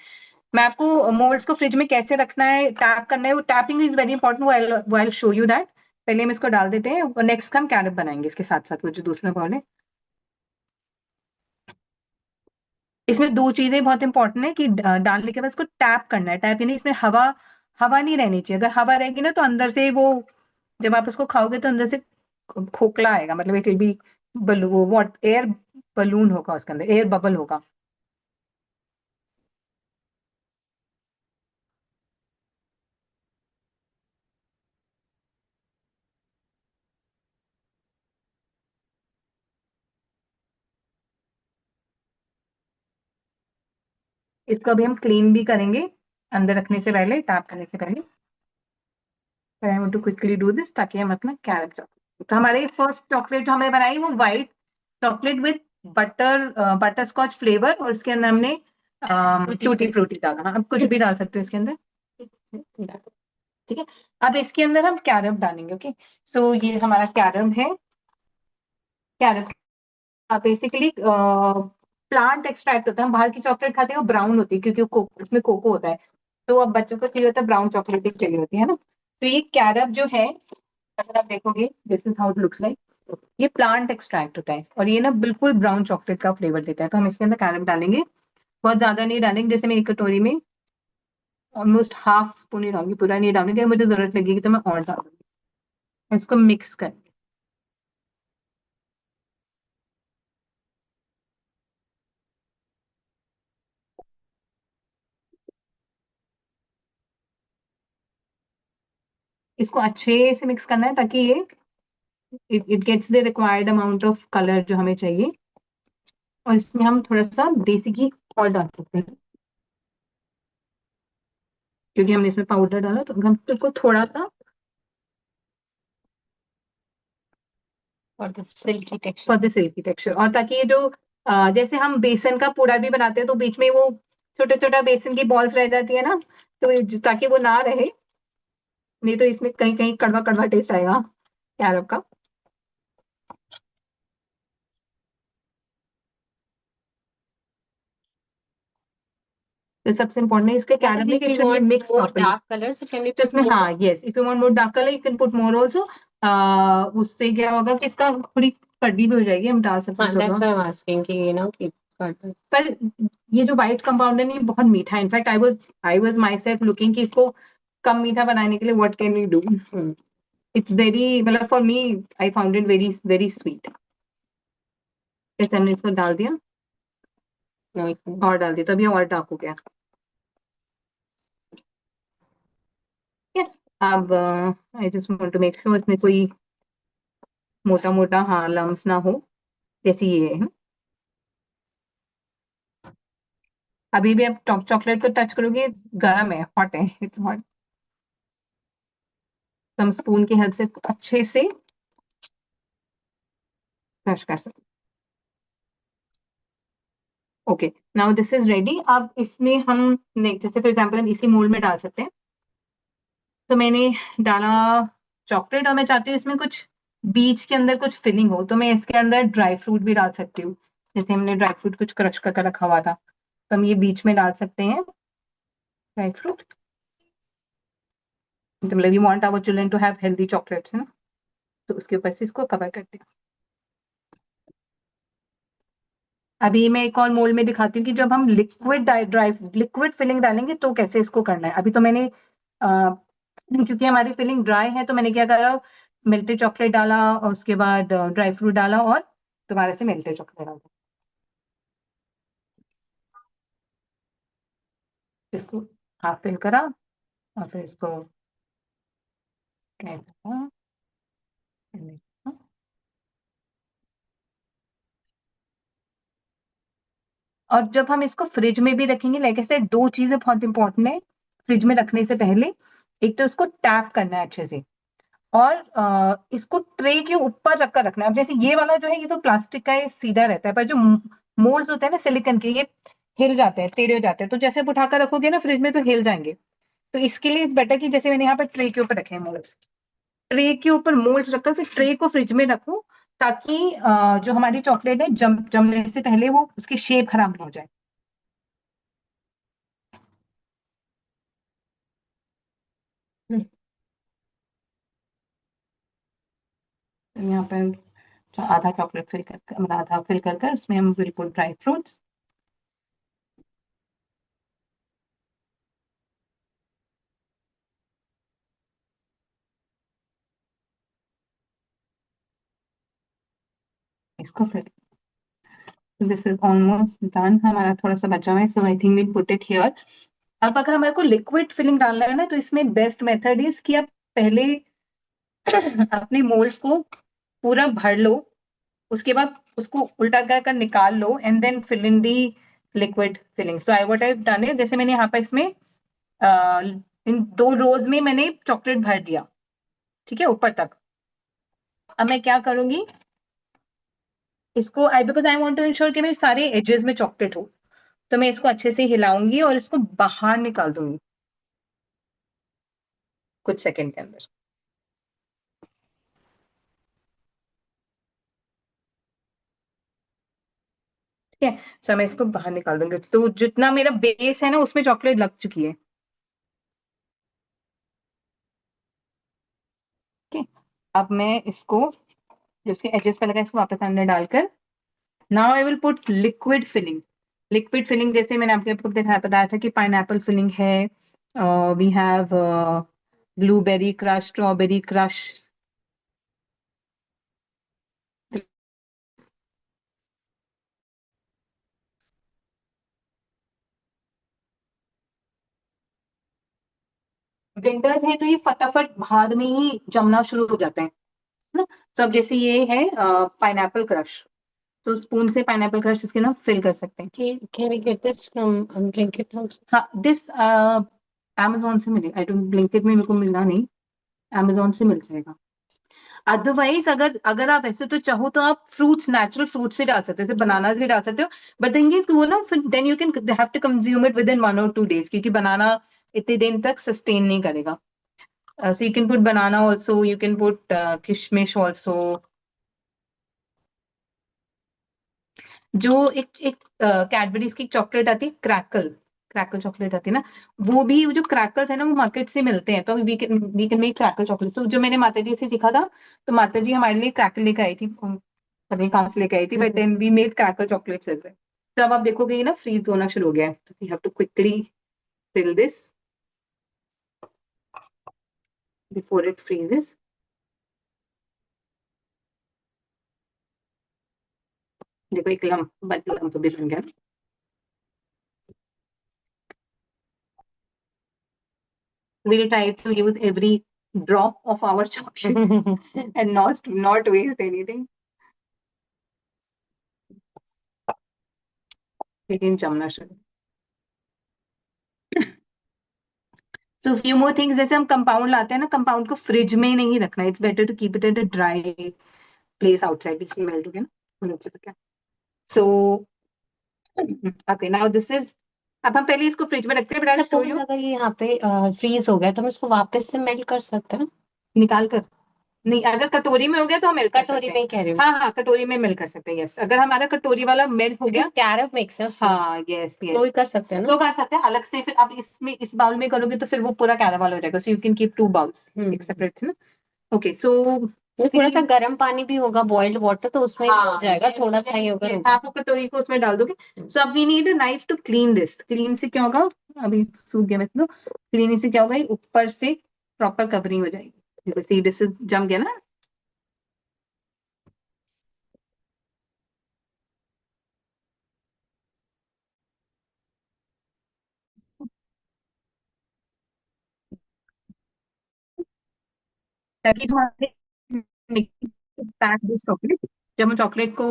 मैं आपको मोल्ड्स को फ्रिज में कैसे रखना है, टैप करना है, वो टैपिंग इज वेरी इंपॉर्टेंट, वो आई शो यू दैट। पहले हम इसको डाल देते हैं और नेक्स्ट हम कैरब बनाएंगे इसके साथ साथ, वो जो दूसरा बॉल है। इसमें 2 चीजें बहुत इंपॉर्टेंट है कि डालने के बाद इसको टैप करना है। टैप यानी इसमें हवा हवा नहीं रहनी चाहिए, अगर हवा रहेगी ना तो अंदर से वो, जब आप उसको खाओगे तो अंदर से खोखला आएगा, मतलब it will be blue, what, air balloon होगा उसके अंदर, एयर बबल होगा। इसको अभी हम क्लीन भी करेंगे अंदर रखने से पहले, टैप करने से पहले। I want to quickly do this ताकि हम अपना कैरब चॉकलेट, तो हमारे फर्स्ट चॉकलेट जो हमने बनाई वो white chocolate with butterscotch flavour, और इसके अंदर हमने टूटी फ्रूटी डाला। आप कुछ भी डाल सकते हो इसके अंदर। ठीक है, अब इसके अंदर हम कैरब डालेंगे। ओके, सो ये हमारा कैरब है। कैरब बेसिकली प्लांट एक्सट्रैक्ट होता है, हम बाहर की चॉकलेट खाते हैं वो ब्राउन होती है, क्योंकि उसमें कोको होता है, तो अब बच्चों को चाहिए होता है ब्राउन चॉकलेट ही चाहिए होती है ना। तो ये कैरब जो है, अगर आप देखोगे, this is how it looks like, ये प्लांट एक्सट्रैक्ट होता है, और ये ना बिल्कुल ब्राउन चॉकलेट का फ्लेवर देता है। तो हम इसके अंदर कैरब डालेंगे, बहुत ज्यादा नहीं डालेंगे, जैसे मैं एक कटोरी में ऑलमोस्ट हाफ स्पून ही डालूंगी, पूरा नहीं डालूंगी, अगर मुझे जरूरत लगेगी तो मैं और डाल दूंगी। इसको मिक्स कर, इसको अच्छे से मिक्स करना है ताकि ये it gets the required amount of colour जो हमें चाहिए। और इसमें हम थोड़ा सा देसी घी और डाल सकते हैं, क्योंकि हमने इसमें पाउडर डाला, तो हम इसको थोड़ा सा और the silky for texture. The silky texture. और ताकि ये जो जैसे हम बेसन का पूड़ा भी बनाते हैं तो बीच में वो छोटा छोटा बेसन की बॉल्स रह जाती है ना, तो ताकि वो ना रहे, नहीं तो इसमें कहीं कहीं कड़वा कड़वा टेस्ट आएगा कैरब का। तो सबसे इम्पोर्टेंट है इसके कैरब में If कि you should be want mix more properly. dark colors, so can we तो put इसमें more? हाँ, yes, if you want more dark colour you can put more also. उससे क्या होगा कि इसका थोड़ी कड़वी भी हो जाएगी, हम डाल सकते हैं हाँ, that's थोड़ा। why I'm asking कि कि पर ये जो व्हाइट कंपाउंड है ये बहुत मीठा है। In fact I was myself looking कि इसको कम मीठा बनाने के लिए what can we do. It's very, मतलब for me I found it very very sweet. जैसे हमने इसको डाल दिया no, it can- और डाल दिया, तभी और डार्क हो गया। ठीक है, अब I just want to make sure इसमें कोई मोटा मोटा हाँ लम्स ना हो, जैसे ये है। अभी भी आप टॉप चॉकलेट को टच करोगे, गर्म है, हॉट है, इट्स हॉट। हम स्पून की हेल्प से इसको अच्छे से क्रश कर सकते। Okay, now this is ready. अब इसमें हम जैसे फॉर एग्जांपल हम इसी मोल्ड में डाल सकते हैं। तो मैंने डाला चॉकलेट और मैं चाहती हूँ इसमें कुछ बीच के अंदर कुछ फिलिंग हो, तो मैं इसके अंदर ड्राई फ्रूट भी डाल सकती हूँ। जैसे हमने ड्राई फ्रूट कुछ क्रश करके रखा हुआ था, तो हम ये बीच में डाल सकते हैं ड्राई फ्रूट। मतलब we want our children to have healthy chocolates ना, तो उसके ऊपर से इसको कवर करते हैं। अभी मैं एक और मोल्ड में दिखाती हूँ कि जब हम लिक्विड फिलिंग डालेंगे तो कैसे इसको करना है। अभी तो मैंने क्योंकि हमारी फिलिंग ड्राई है तो मैंने क्या करा, मेल्टेड चॉकलेट डाला और उसके बाद ड्राई फ्रूट डाला और दोबारा से मेल्टेड चॉकलेट डाला। इसको हाफ फिल करा और फिर इसको ऐसा, और जब हम इसको फ्रिज में भी रखेंगे, लाइक ऐसे दो चीजें बहुत इंपॉर्टेंट है फ्रिज में रखने से पहले। एक तो इसको टैप करना है अच्छे से, और इसको ट्रे के ऊपर रखकर रखना है। अब जैसे ये वाला जो है ये तो प्लास्टिक का, ये सीधा रहता है, पर जो मोल्ड्स होते हैं ना सिलिकॉन के, ये हिल जाते हैं, टेढ़े हो जाते हैं, तो जैसे आप उठाकर रखोगे ना फ्रिज में तो हिल जाएंगे। तो इसके लिए बेटर कि जैसे मैंने यहाँ पर ट्रे के ऊपर रखे हैं मोल्ड्स, ट्रे के ऊपर मोल्ड्स रखकर फिर ट्रे को फ्रिज में रखो, ताकि जो हमारी चॉकलेट है जमने से पहले वो उसकी शेप खराब ना हो जाए। तो यहाँ पर आधा चॉकलेट फिल कर, मतलब आधा फिल कर उसमें हम बिल्कुल ड्राई फ्रूट्स, इसको fill. This is almost done, हमारा थोड़ा सा बचा हुआ है, so I think we put it here. अब अगर हमारे को लिक्विड फिलिंग डालना है ना, तो इसमें बेस्ट मेथड इज कि आप पहले अपने मोल्ड्स को पूरा भर लो, उसके बाद उसको उल्टा कर निकाल लो and then fill in the liquid filling. So I what I done है, जैसे मैंने यहाँ पर इसमें इन दो रोज में मैंने चॉकलेट भर दिया, ठीक है, ऊपर तक। अब मैं क्या करूंगी, इसको because I want to ensure कि मेरे सारे एजेस में चॉकलेट हो, तो मैं इसको अच्छे से हिलाऊंगी और इसको बाहर निकाल दूंगी कुछ सेकंड के अंदर। ठीक है, सो मैं इसको बाहर निकाल दूंगी, तो जितना मेरा बेस है ना उसमें चॉकलेट लग चुकी है। ठीक है, अब मैं इसको जो इसके एजेस पे लगा इसको वापस अंदर डालकर, now I will put liquid filling. Liquid filling जैसे मैंने आपको बताया था कि पाइनएप्पल फिलिंग है, we have blueberry crush, strawberry crush. Winters है तो ये फटाफट बाद में ही जमना शुरू हो जाते हैं ना। तो अब जैसे ये है पाइनएप्पल क्रश, तो स्पून से पाइनएप्पल क्रश इसके ना फिल कर सकते हैं। Can we get this from Blinkit also? हाँ, दिस Amazon से मिले, आई डोंट, ब्लिंकिट में मेरे को मिलना नहीं, Amazon से मिल जाएगा। अदरवाइज अगर आप ऐसे तो चाहो तो आप फ्रूट्स, नेचुरल फ्रूट्स भी डाल सकते हो, बनानास भी डाल सकते हो, बट थिंग इज वो ना फिर then you can have to consume it within 1 or 2 days, क्योंकि बनाना इतने दिन तक सस्टेन नहीं करेगा। So you can put banana also, you can put किशमिश ऑल्सो। जो एक कैडबरीज की चॉकलेट आती है, क्रैकल चॉकलेट आती है ना, वो भी जो क्रैकल्स है ना वो मार्केट से मिलते हैं, तो we can make crackle chocolate. तो जो मैंने माता जी से सीखा था, तो माता जी हमारे लिए क्रैकल लेके आई थी, पता नहीं कहाँ से लेके आई थी, but then we made crackle chocolates as well. तो अब आप देखोगे ये ना फ्रीज होना शुरू हो गया है, तो you have to quickly fill this before it freezes. देखो एक लम्प भी बन गया। We'll try to use every drop of our chocolate and not waste anything. लेकिन जमना शुरू। So few more things, जैसे हम कंपाउंड लाते हैं ना, कंपाउंड को फ्रिज में नहीं रखना, it's better to keep it at a dry place outside, इससे मेल्ट हो गया ना नीचे तक। So okay, now this is, अब हम पहले इसको फ्रिज में रखते हैं, but I show Suppose you अगर ये यहाँ पे फ्रीज हो गया तो हम इसको वापस से मेल्ट कर सकते हैं? निकाल कर। नहीं, अगर कटोरी में हो गया तो हम मेल्ट कर कटोरी सकते में हैं। ही कह रही हूँ। हाँ, कटोरी में मेल्ट कर सकते हैं, यस। अगर हमारा कटोरी वाला मेल्ट हो गया, कैरब मिक्स है उसमें। हाँ यस तो भी कर सकते हैं ना? तो कर सकते हैं अलग से। फिर आप इसमें इस बाउल में करोगे तो फिर वो पूरा कैरामल हो जाएगा, so you can keep 2 bowls एक सेपरेट ना। ओके, सो ये थोड़ा सा गर्म पानी भी होगा, बॉइल्ड वाटर, तो उसमें भी हो जाएगा, थोड़ा सा ही होगा। आप वो कटोरी को उसमें डाल दोगे। सो अब we need a knife to clean this. Clean से क्या होगा, अभी सूख गया मतलब, क्लीन से क्या होगा, ऊपर से प्रॉपर कवरिंग हो जाएगी। देखो सी दिस इज जम गया ना। ताकि पैक दिस चॉकलेट, जब हम चॉकलेट को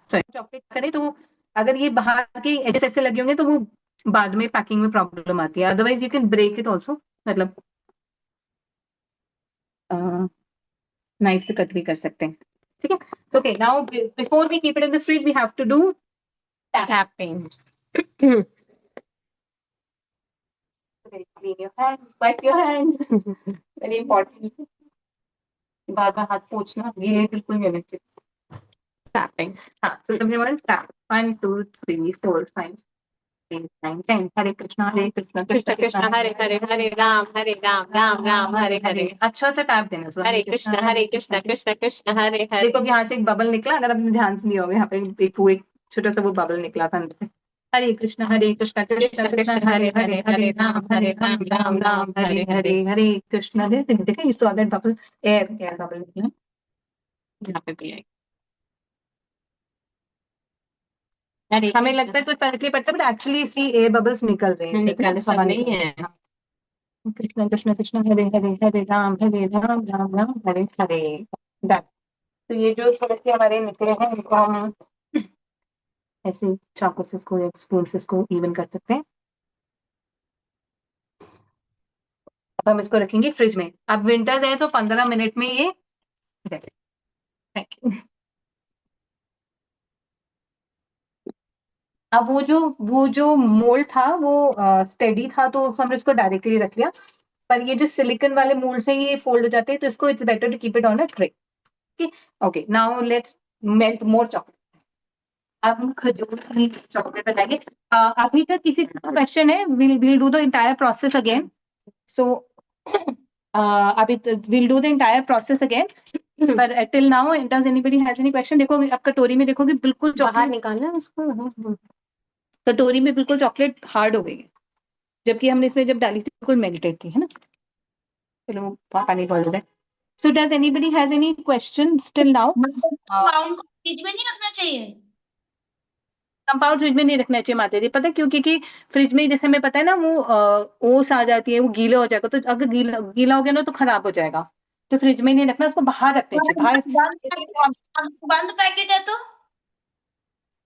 चॉकलेट करें तो अगर ये बाहर के एजेस ऐसे लगे होंगे तो वो बाद में पैकिंग में प्रॉब्लम आती है। Otherwise you can break it also, मतलब नाइफ से कट भी कर सकते हैं, ठीक है। तो okay, now before we keep it in the fridge we have to do tapping. clean your hands, wipe your hands, very important। बार बार हाथ पोंछना ये बिल्कुल नहीं होना चाहिए। टैपिंग, हाँ, तो तुमने बोला टैप 1 2 3 4 5 6 7 10। हरे कृष्णा कृष्ण कृष्ण हरे हरे, हरे राम राम राम हरे हरे। अच्छा से टैप देना। हरे कृष्ण कृष्ण कृष्ण हरे हरे। देखो अब यहाँ से एक बबल निकला, अगर आपने ध्यान से लिया होगा, यहाँ पे एक छोटा सा वो बबल निकला था अंदर से। हरे कृष्ण कृष्ण कृष्ण हरे हरे, हरे राम राम राम हरे हरे, हरे कृष्ण। देखा, इस वाला बबल, एयर बबल निकला यहाँ पे भी है। हमें लगता है कोई फर्क नहीं पड़ता, बट एक्चुअली इसकी एयर बबल्स निकल रहे हैं, निकल सब नहीं है। कृष्ण कृष्ण कृष्ण हरे हरे, हरे राम राम राम हरे हरे। डन। तो ये जो छोटे से हमारे निकले हैं, इनको हम ऐसे चाकू से इसको, एक स्पून से इसको इवन कर सकते हैं। अब हम इसको रखेंगे फ्रिज में। अब विंटर्स है तो 15 मिनट में ये रेडी। Thank you. अब वो जो मोल्ड था वो स्टेडी था, तो हमने इसको डायरेक्टली रख लिया। पर ये जो सिलिकॉन वाले मोल्ड से ये फोल्ड हो जाते हैं, तो इसको it's better to keep it on a tray. Okay, now let's melt more chocolate. अब हम खजूर की चॉकलेट बनाएंगे। अभी तक किसी का क्वेश्चन है? we'll do the entire process again. So अभी we'll do the entire process again. पर till now does anybody has any question? देखो अब कटोरी में देखोगे बिल्कुल बाहर चॉकलेट, निकालना है उसको। कटोरी में बिल्कुल चॉकलेट हार्ड हो गई है, जबकि हमने इसमें जब डाली थी बिल्कुल मेल्टेड थी, है ना। चलो पानी बोल रहे। So does anybody has any questions till now? Compound को फ्रिज में नहीं रखना चाहिए? कंपाउंड फ्रिज में नहीं रखना चाहिए माता जी, पता है क्यों? क्योंकि फ्रिज में जैसे हमें पता है ना वो ओस आ जाती है, वो गीला हो जाएगा, तो अगर गीला गीला हो गया ना तो खराब हो जाएगा, तो फ्रिज में नहीं रखना, उसको बाहर रखना चाहिए, बाहर। बंद पैकेट है तो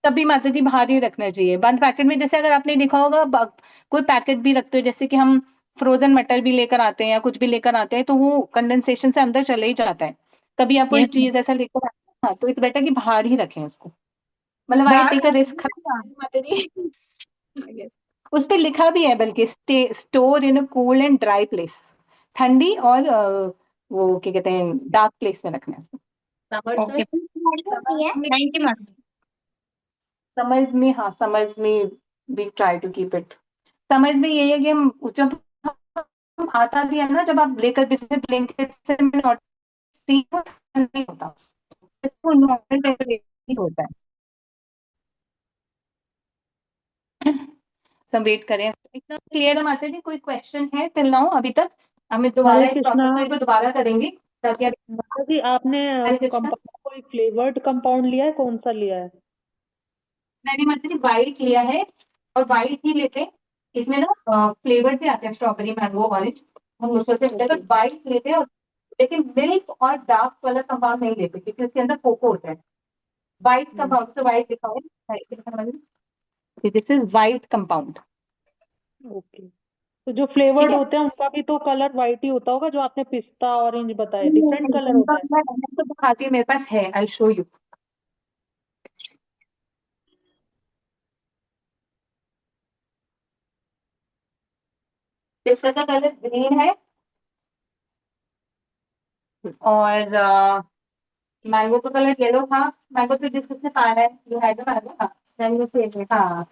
तभी माता जी बाहर ही रखना चाहिए बंद पैकेट में। जैसे अगर आपने देखा होगा कोई पैकेट भी रखते हो, जैसे कि हम फ्रोजन मटर भी लेकर आते हैं या कुछ भी लेकर आते हैं, तो वो कंडेंसेशन से अंदर चले ही जाता है। कभी आप कोई Yes, चीज ऐसा लेकर आते हैं, हाँ, तो इट्स बेटर कि बाहर ही रखें उसको। मतलब आई बाहर टेक अ रिस्क माता जी। Yes. उस पे लिखा भी है बल्कि store in a cool and dry place, ठंडी और वो क्या कहते हैं डार्क प्लेस में रखना है उसको। समर्स ओके में थैंक यू मैम। समझ में, हाँ समझ में, we try to keep it समझ में। यही है कि हम जब हम आता भी है ना, जब आप लेकर जैसे ब्लैंकेट से नहीं होता, इसको नॉर्मल टेम्परेचर होता है। सब वेट करें, इतना क्लियर है माता जी? कोई क्वेश्चन है टिल नाउ अभी तक? हमें दोबारा हरे इस कृष्णा। प्रोसेस को एक बार दोबारा करेंगे ताकि आप माता जी आपने हरे कृष्णा। कंपाउंड कोई फ्लेवर्ड कंपाउंड लिया है, कौन सा लिया है? मैंने माता जी वाइट लिया है, और वाइट ही लेते हैं। इसमें ना फ्लेवर भी आते हैं, स्ट्रॉबेरी, मैंगो, ऑरेंज, हम उसमें से लेते हैं, वाइट लेते हैं। लेकिन मिल्क और डार्क वाला कंपाउंड नहीं लेते क्योंकि उसके अंदर कोको होता है। वाइट कंपाउंड से वाइट लिखा है, this is white compound. Okay, तो जो ठीक फ्लेवर्ड है। होते हैं उनका भी तो कलर वाइट ही होता होगा, जो आपने पिस्ता ऑरेंज बताया डिफरेंट कलर उनका होता है? मैं तो दिखाती हूँ, मेरे पास है, आई शो यू। पिस्ता का कलर ग्रीन है, और मैंगो का कलर येलो था। मैंगो तो जिसने खाया है, जो है जो मैंगो, हाँ मैंगो से, हाँ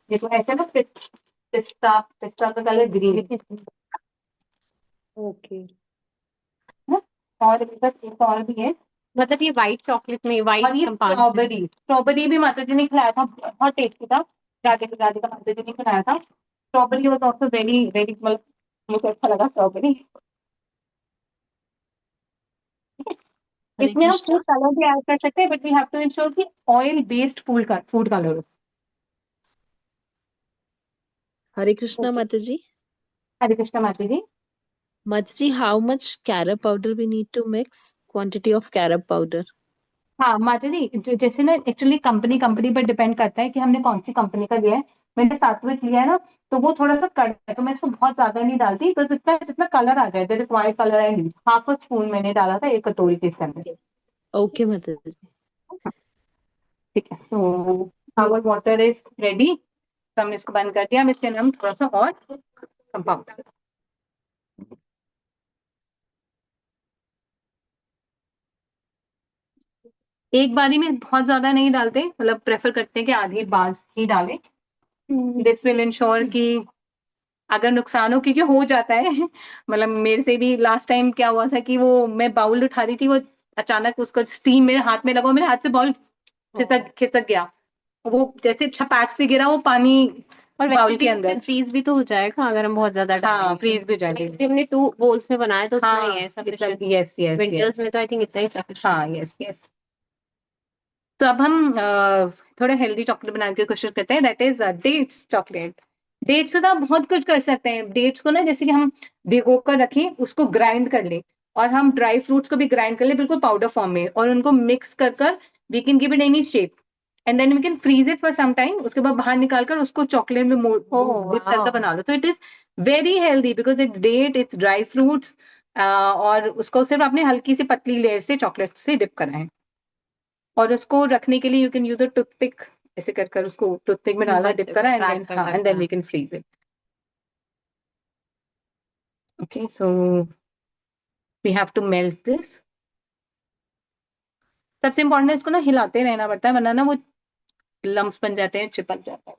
ये तो ऐसे ना पिस्ता, पिस्ता का कलर ग्रीन है। ओके। और मेरे पास एक और भी है, मतलब ये व्हाइट चॉकलेट में और व्हाइट ये कंपाउंड स्ट्रॉबेरी, स्ट्रॉबेरी भी माता जी ने खिलाया था, बहुत टेस्टी था। राधे राधे का माता जी ने खिलाया था स्ट्रॉबेरी, वो तो ऑल्सो वेरी वेरी, मतलब मुझे अच्छा लगा स्ट्रॉबेरी। हरे इसमें हम कृष्णा। फूड कलर भी ऐड कर सकते हैं, but we have to ensure कि oil based food colour. Hare Krishna माता जी। हरे कृष्णा माता जी। माता जी, how much carob powder we need to mix? Quantity of carob powder. हाँ माता जी, जैसे ना एक्चुअली कंपनी कंपनी पर डिपेंड करता है कि हमने कौन सी कंपनी का लिया है। मैंने सात्विक लिया है ना, तो वो थोड़ा सा कड़क है, तो मैं इसको बहुत ज्यादा नहीं डालती, बस इतना जितना कलर आ जाए, there is white colour and half a spoon मैंने डाला था एक कटोरी के इसके अंदर। Okay माता जी। ठीक है, so our water is ready, तो हमने इसको बंद कर दिया। हम इसके अंदर हम थोड़ा सा और कंपाउंड, एक बारी में बहुत ज्यादा नहीं डालते, मतलब प्रेफर करते हैं कि आधी बार ही डालें। दिस विल इंश्योर कि अगर नुकसान हो, क्योंकि हो जाता है मतलब मेरे से भी लास्ट टाइम क्या हुआ था कि वो मैं बाउल उठा रही थी, वो अचानक उसका स्टीम मेरे हाथ में लगा, मेरे हाथ से बाउल खिसक गया, वो जैसे छपाक से गिरा वो पानी और बाउल वैसे के भी अंदर। फ्रीज भी तो हो जाएगा अगर हम बहुत ज्यादा हाँ डालेंगे फ्रीज भी हो जाएगी। तो। हमने 2 बोल्स में बनाया तो उतना हाँ ही है सफिशिएंट। यस यस विंटर्स में तो आई थिंक इतना ही सफिशिएंट। हाँ यस यस। तो अब हम थोड़ा हेल्दी चॉकलेट बनाने की कोशिश करते हैं, that is dates chocolate. Dates से तो आप बहुत कुछ कर सकते हैं। डेट्स को ना जैसे कि हम भिगो कर रखें, उसको ग्राइंड कर लें, और हम ड्राई फ्रूट्स को भी ग्राइंड कर लें बिल्कुल पाउडर फॉर्म में, और उनको मिक्स कर कर we can give it any shape, and then we can freeze it for some time. उसके बाद बाहर निकाल कर उसको चॉकलेट में डिप करके बना लो, तो it is very healthy because it's date, it's dry fruits, और उसको सिर्फ आपने हल्की सी पतली लेयर से चॉकलेट से डिप करना है। और उसको रखने के लिए you can use a toothpick, ऐसे कर कर उसको टूथपिक में डाला, डिप करा, and then we can freeze it. Okay, so we have to melt this. सबसे इम्पोर्टेंट है इसको ना हिलाते रहना पड़ता है, वरना ना वो लम्प्स बन जाते हैं, चिपक जाता है।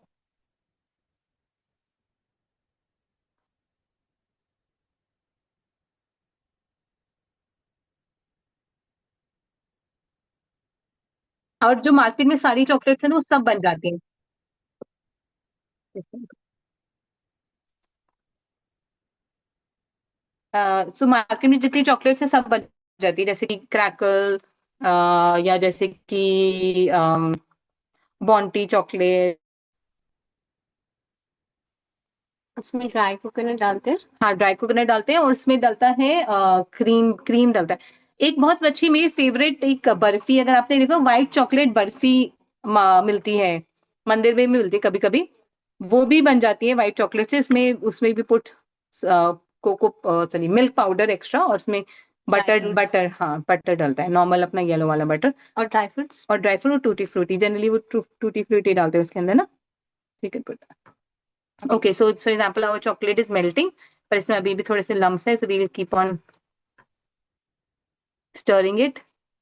और जो मार्केट में सारी चॉकलेट्स है ना वो सब बन जाती हैं। सो मार्केट में जितनी चॉकलेट्स है सब बन जाती है, जैसे कि क्रैकल, या जैसे कि बॉन्टी चॉकलेट, उसमें ड्राई कोकोनट डालते हैं। हाँ ड्राई कोकोनट डालते हैं, और उसमें डलता है क्रीम, क्रीम डलता है। एक बहुत अच्छी मेरी फेवरेट एक बर्फी, अगर आपने देखो व्हाइट चॉकलेट बर्फी मिलती है, मंदिर में भी मिलती है कभी कभी, वो भी बन जाती है व्हाइट चॉकलेट से। उसमें उसमें भी put cocoa sorry milk powder extra, और उसमें बटर, fruits। बटर, हाँ बटर डलता है, नॉर्मल अपना येलो वाला बटर, और ड्राई फ्रूट्स। और dry fruit, tutti frutti, generally वो टूटी फ्रूटी डालते हैं उसके अंदर ना, ठीक है। Okay, so for example our chocolate is melting, पर इसमें अभी भी थोड़े से लम्स है, so we will keep on stirring it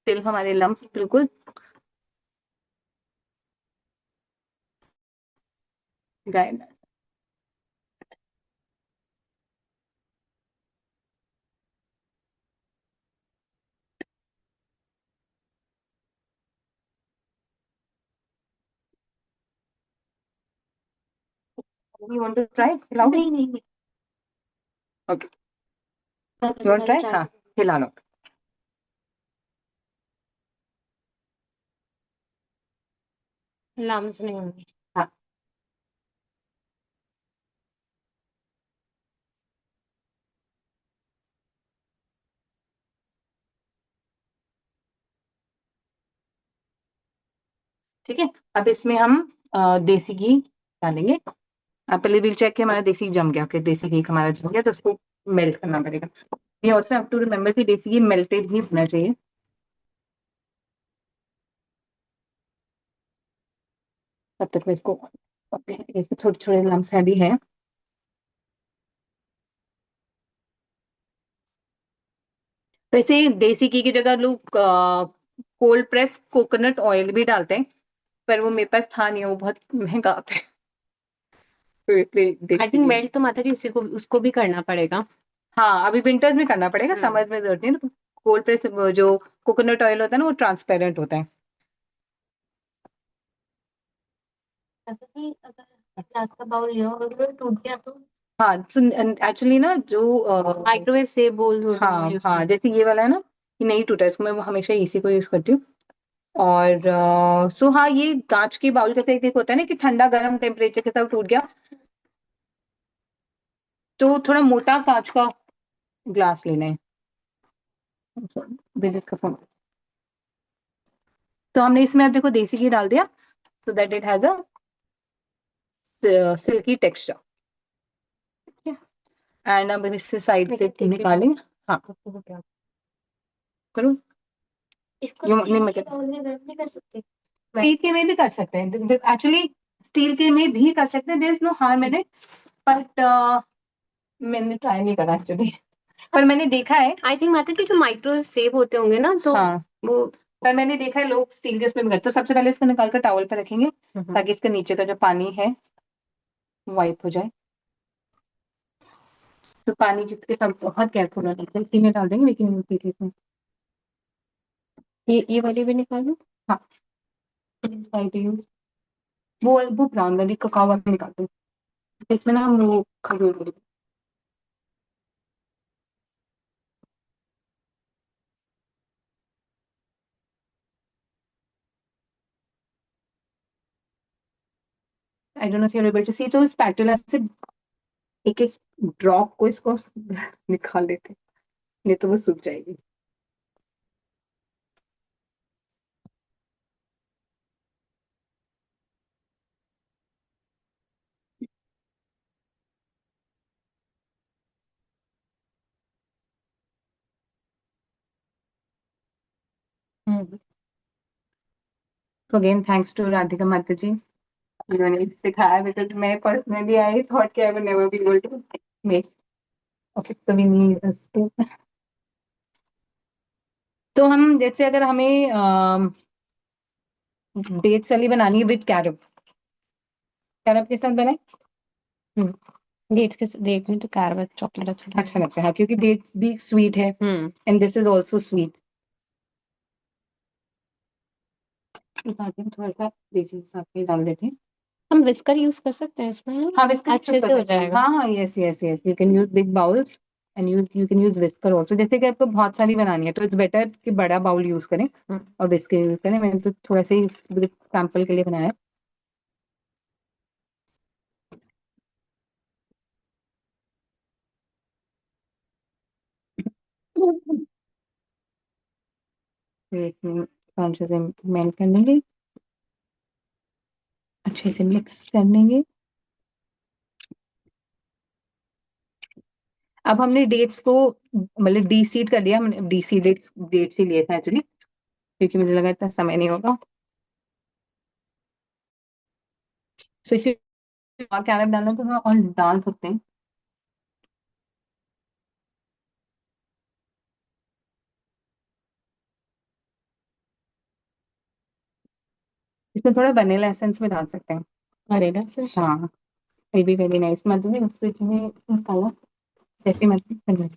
till हमारे लम्स बिल्कुल गायब। You want to try? हिलाओ? नहीं नहीं नहीं। Okay. You want to try? हाँ, हिला लो। लम्स नहीं होंगे। हाँ, ठीक है। अब इसमें हम देसी घी डालेंगे। पहले विल चेक कि हमारा देसी घी जम गया, कि देसी घी हमारा जम गया, तो उसको मेल्ट करना पड़ेगा। We also have to remember कि देसी घी मेल्टेड ही होना चाहिए। तब तक मैं इसको, इसमें थोड़े थोड़े लम्स है भी हैं। वैसे देसी घी की जगह लोग कोल्ड प्रेस कोकोनट ऑयल भी डालते हैं, पर वो मेरे पास था नहीं, वो बहुत महंगा आता है, तो इसलिए आई देसी थिंक घी। मेल्ट तो माता जी उसी को उसको भी करना पड़ेगा। हाँ, अभी विंटर्स में करना पड़ेगा, हम्म। समर्स में जरूरत नहीं है। कोल्ड प्रेस जो कोकोनट ऑयल होता है ना, वो ट्रांसपेरेंट होता है। माता जी अगर ग्लास का बाउल लियो अगर वो टूट गया तो हाँ, एक्चुअली ना जो माइक्रोवेव सेव बोल होते हैं वो हाँ यूज हाँ, कर जैसे ये वाला है ना, ये नहीं टूटा, इसको मैं हमेशा इसी को यूज करती हूँ। और सो हाँ, ये कांच के बाउल का एक होता है ना कि ठंडा गर्म टेम्परेचर के साथ टूट गया, तो थोड़ा मोटा कांच का ग्लास लेना है। विजिट का फोन, तो हमने इसमें अब देखो देसी घी डाल दिया, so that it has a silky texture. And अब इससे साइड से निकालेंगे। हाँ करो। इसको ये स्टील नहीं, मैं के बाउल में गर्म नहीं कर सकते। स्टील के में भी कर सकते हैं, एक्चुअली स्टील के में भी कर सकते हैं, there is no harm in it, but मैंने ट्राई नहीं करा एक्चुअली, पर मैंने देखा है। आई थिंक माता जी जो माइक्रोवेव सेव होते होंगे ना तो हाँ, वो पर मैंने देखा है लोग स्टील के उसमें भी करते, तो सबसे पहले इसको निकाल कर टॉवल पे रखेंगे, ताकि इसके नीचे का जो पानी है वाइप हो जाए। तो पानी जिसके साथ बहुत केयरफुल होना चाहिए, इसी में डाल देंगे, लेकिन इसमें ये वाली भी निकालूं। हाँ, try to use वो ब्राउन वाली ककाओ वाली निकाल दो, इसमें ना हम वो खजूर वाली। I don't know if you are able to see, तो स्पैटुला से एक एक ड्रॉप को इसको निकाल लेते हैं, नहीं तो वो सूख जाएगी। तो अगेन थैंक्स टू राधिका माता जी, उन्होंने सिखाया, बिकॉज मैं पर्सनली आई थॉट कि I will never be able to make. Okay, so we need a spoon. तो हम जैसे अगर हमें डेट्स वाली बनानी है विद कैरब, कैरब के साथ बनाए, डेट्स के देख में तो कैरमल चॉकलेट अच्छा लगता है। हाँ, क्योंकि डेट्स भी स्वीट है, and this is also sweet. थोड़ा सा देसी के साथ में डाल देते हैं। हम विस्कर यूज कर सकते हैं इसमें ना? हाँ, विस्कर अच्छे से हो जाएगा। हाँ हाँ, yes yes yes, you can use big bowls and you can use whisker also. जैसे कि आपको बहुत सारी बनानी है, तो इट्स बेटर कि बड़ा बाउल यूज करें और विस्कर यूज करें। मैंने तो थोड़ा सा ही सैंपल के लिए बनाया है, फिर इसमें अच्छे से मेल्ट कर लेंगे, अच्छे से मिक्स कर लेंगे। अब हमने डेट्स को मतलब डीसीड कर लिया, हमने डीसीडेड डेट्स ही लिए थे एक्चुअली, क्योंकि मुझे लगा इतना समय नहीं होगा। सो इसे और कैरम डालना तो हम और डाल सकते हैं। इसमें थोड़ा वनीला एसेंस में डाल सकते हैं। करेगा सर। हाँ, it will be very nice। मतलब उस स्विच में मसाला जैसे मतलब करना।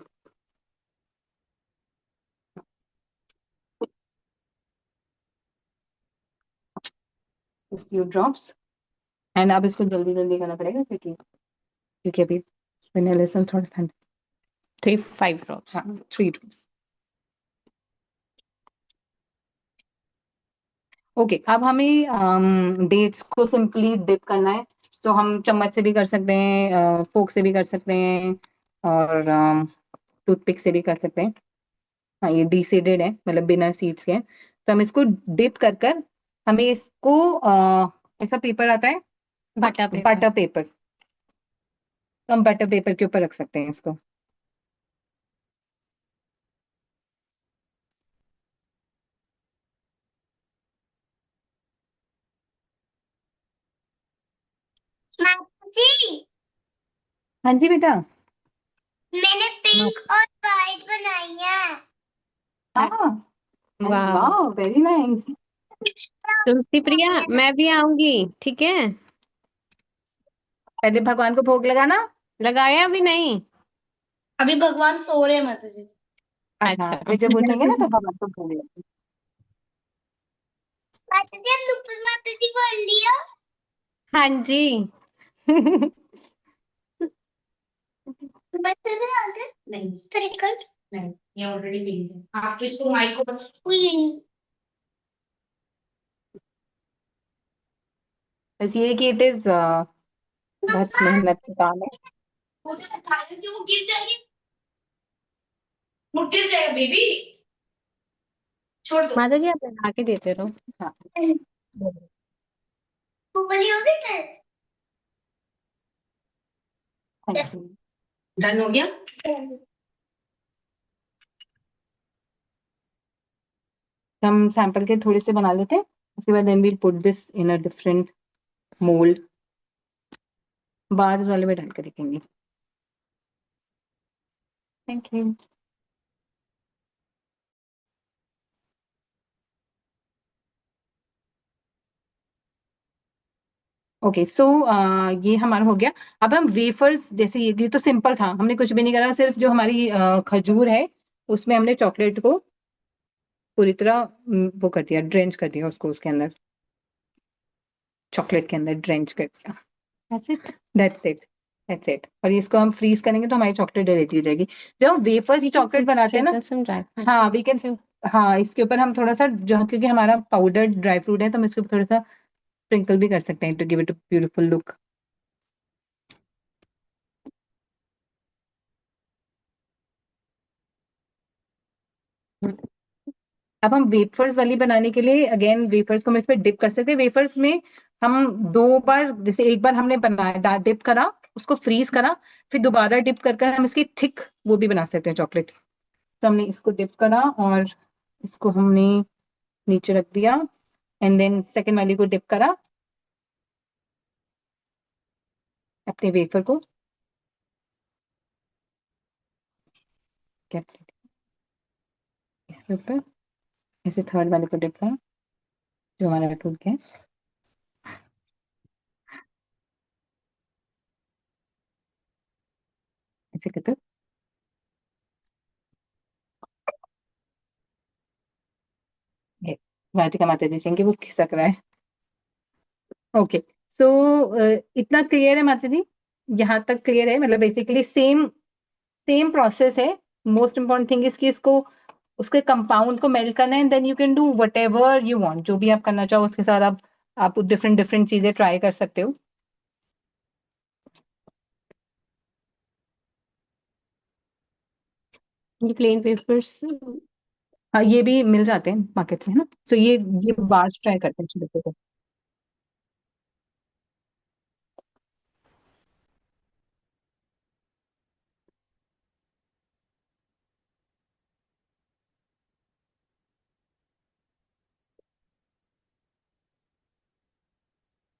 few drops एंड अब इसको जल्दी जल्दी करना पड़ेगा क्योंकि अभी वनीला एसेंस थोड़ा ठंडा। 5 drops। हाँ, 3 drops। ओके, अब हमें डेट्स को सिंपली डिप करना है। तो हम चम्मच से भी कर सकते हैं, फोक से भी कर सकते हैं, और टूथपिक से भी कर सकते हैं। हाँ, ये डीसीडेड है, मतलब बिना सीड्स के है। तो हम इसको डिप कर कर हमें इसको ऐसा पेपर आता है, बटर पेपर, तो हम बटर पेपर के ऊपर रख सकते हैं इसको। जी, हाँ जी बेटा। मैंने पिंक और व्हाइट बनाई है। हाँ, वाह। वाह, वेरी नाइस। तुलसी प्रिया, मैं भी आऊंगी, ठीक है? पहले भगवान को भोग लगाना। लगाया भी नहीं। अभी भगवान सो रहे हैं माता जी। अच्छा, अच्छा। फिर जब उठेंगे ना तो भगवान को भोग लगाना। माता जी, हम नुपुर माता जी बोल लिया। हाँ जी। बच्चे से आगे नहीं स्प्रिंकल्स नहीं, ये ऑलरेडी पिंक है। आप किसको माइक को बस ये कि इट इज बहुत मेहनत का काम है। मुझे उठाने क्यों, वो गिर जाएगी, वो गिर जाएगा बेबी, छोड़ दो। माता जी आप लगा के देते रहो। हाँ, वो बड़ी हो गई है। Thank you. डन हो गया। हम सैंपल के थोड़े से बना लेते हैं, उसके बाद then we'll put this in a different mould, bars वाले में डाल कर रखेंगे। Thank you. ओके, सो ये हमारा हो गया। अब हम वेफर्स, जैसे ये तो सिंपल था, हमने कुछ भी नहीं करा, सिर्फ जो हमारी खजूर है उसमें हमने चॉकलेट को पूरी तरह वो कर दिया, ड्रेंच कर दिया उसको, उसके अंदर चॉकलेट के अंदर ड्रेंच कर दिया। That's it। That's it, that's it. और इसको हम फ्रीज करेंगे तो हमारी चॉकलेट रेडी हो जाएगी। जब हम वेफर्स चॉकलेट बनाते हैं ना, Some dry fruit। हाँ वी कैन, हाँ इसके ऊपर हम थोड़ा सा जो, क्योंकि हमारा पाउडर ड्राई फ्रूट है तो हम इसके ऊपर थोड़ा सा स्प्रिंकल भी कर सकते हैं to give it a beautiful look. अब हम वेफर्स वाली बनाने के लिए अगेन वेफर्स को हम इसमें डिप कर सकते हैं। वेफर्स में हम 2 बार, जैसे एक बार हमने बनाया डिप करा, उसको फ्रीज करा, फिर दोबारा डिप कर हम इसकी थिक वो भी बना सकते हैं चॉकलेट। तो हमने इसको डिप करा और इसको हमने नीचे रख दिया, एंड देन सेकेंड वाली को डिप करा अपने वेफर को, क्या इसके ऊपर ऐसे थर्ड वाले को डिप करा जो हमारा टूट गया। ऐसे करते राधिका माता जी सिंह की वो खिसक रहा है। ओके, सो इतना क्लियर है माता जी? यहाँ तक क्लियर है, मतलब बेसिकली सेम सेम प्रोसेस है। मोस्ट इंपॉर्टेंट थिंग इज कि इसको उसके कंपाउंड को मेल्ट करना है, and then you can do whatever you want, जो भी आप करना चाहो उसके साथ आप डिफरेंट डिफरेंट चीजें ट्राई कर सकते हो। ये प्लेन वेफर्स हाँ ये भी मिल जाते हैं मार्केट से, है ना। सो ये बार्स ट्राई करते हैं छोटे छोटे।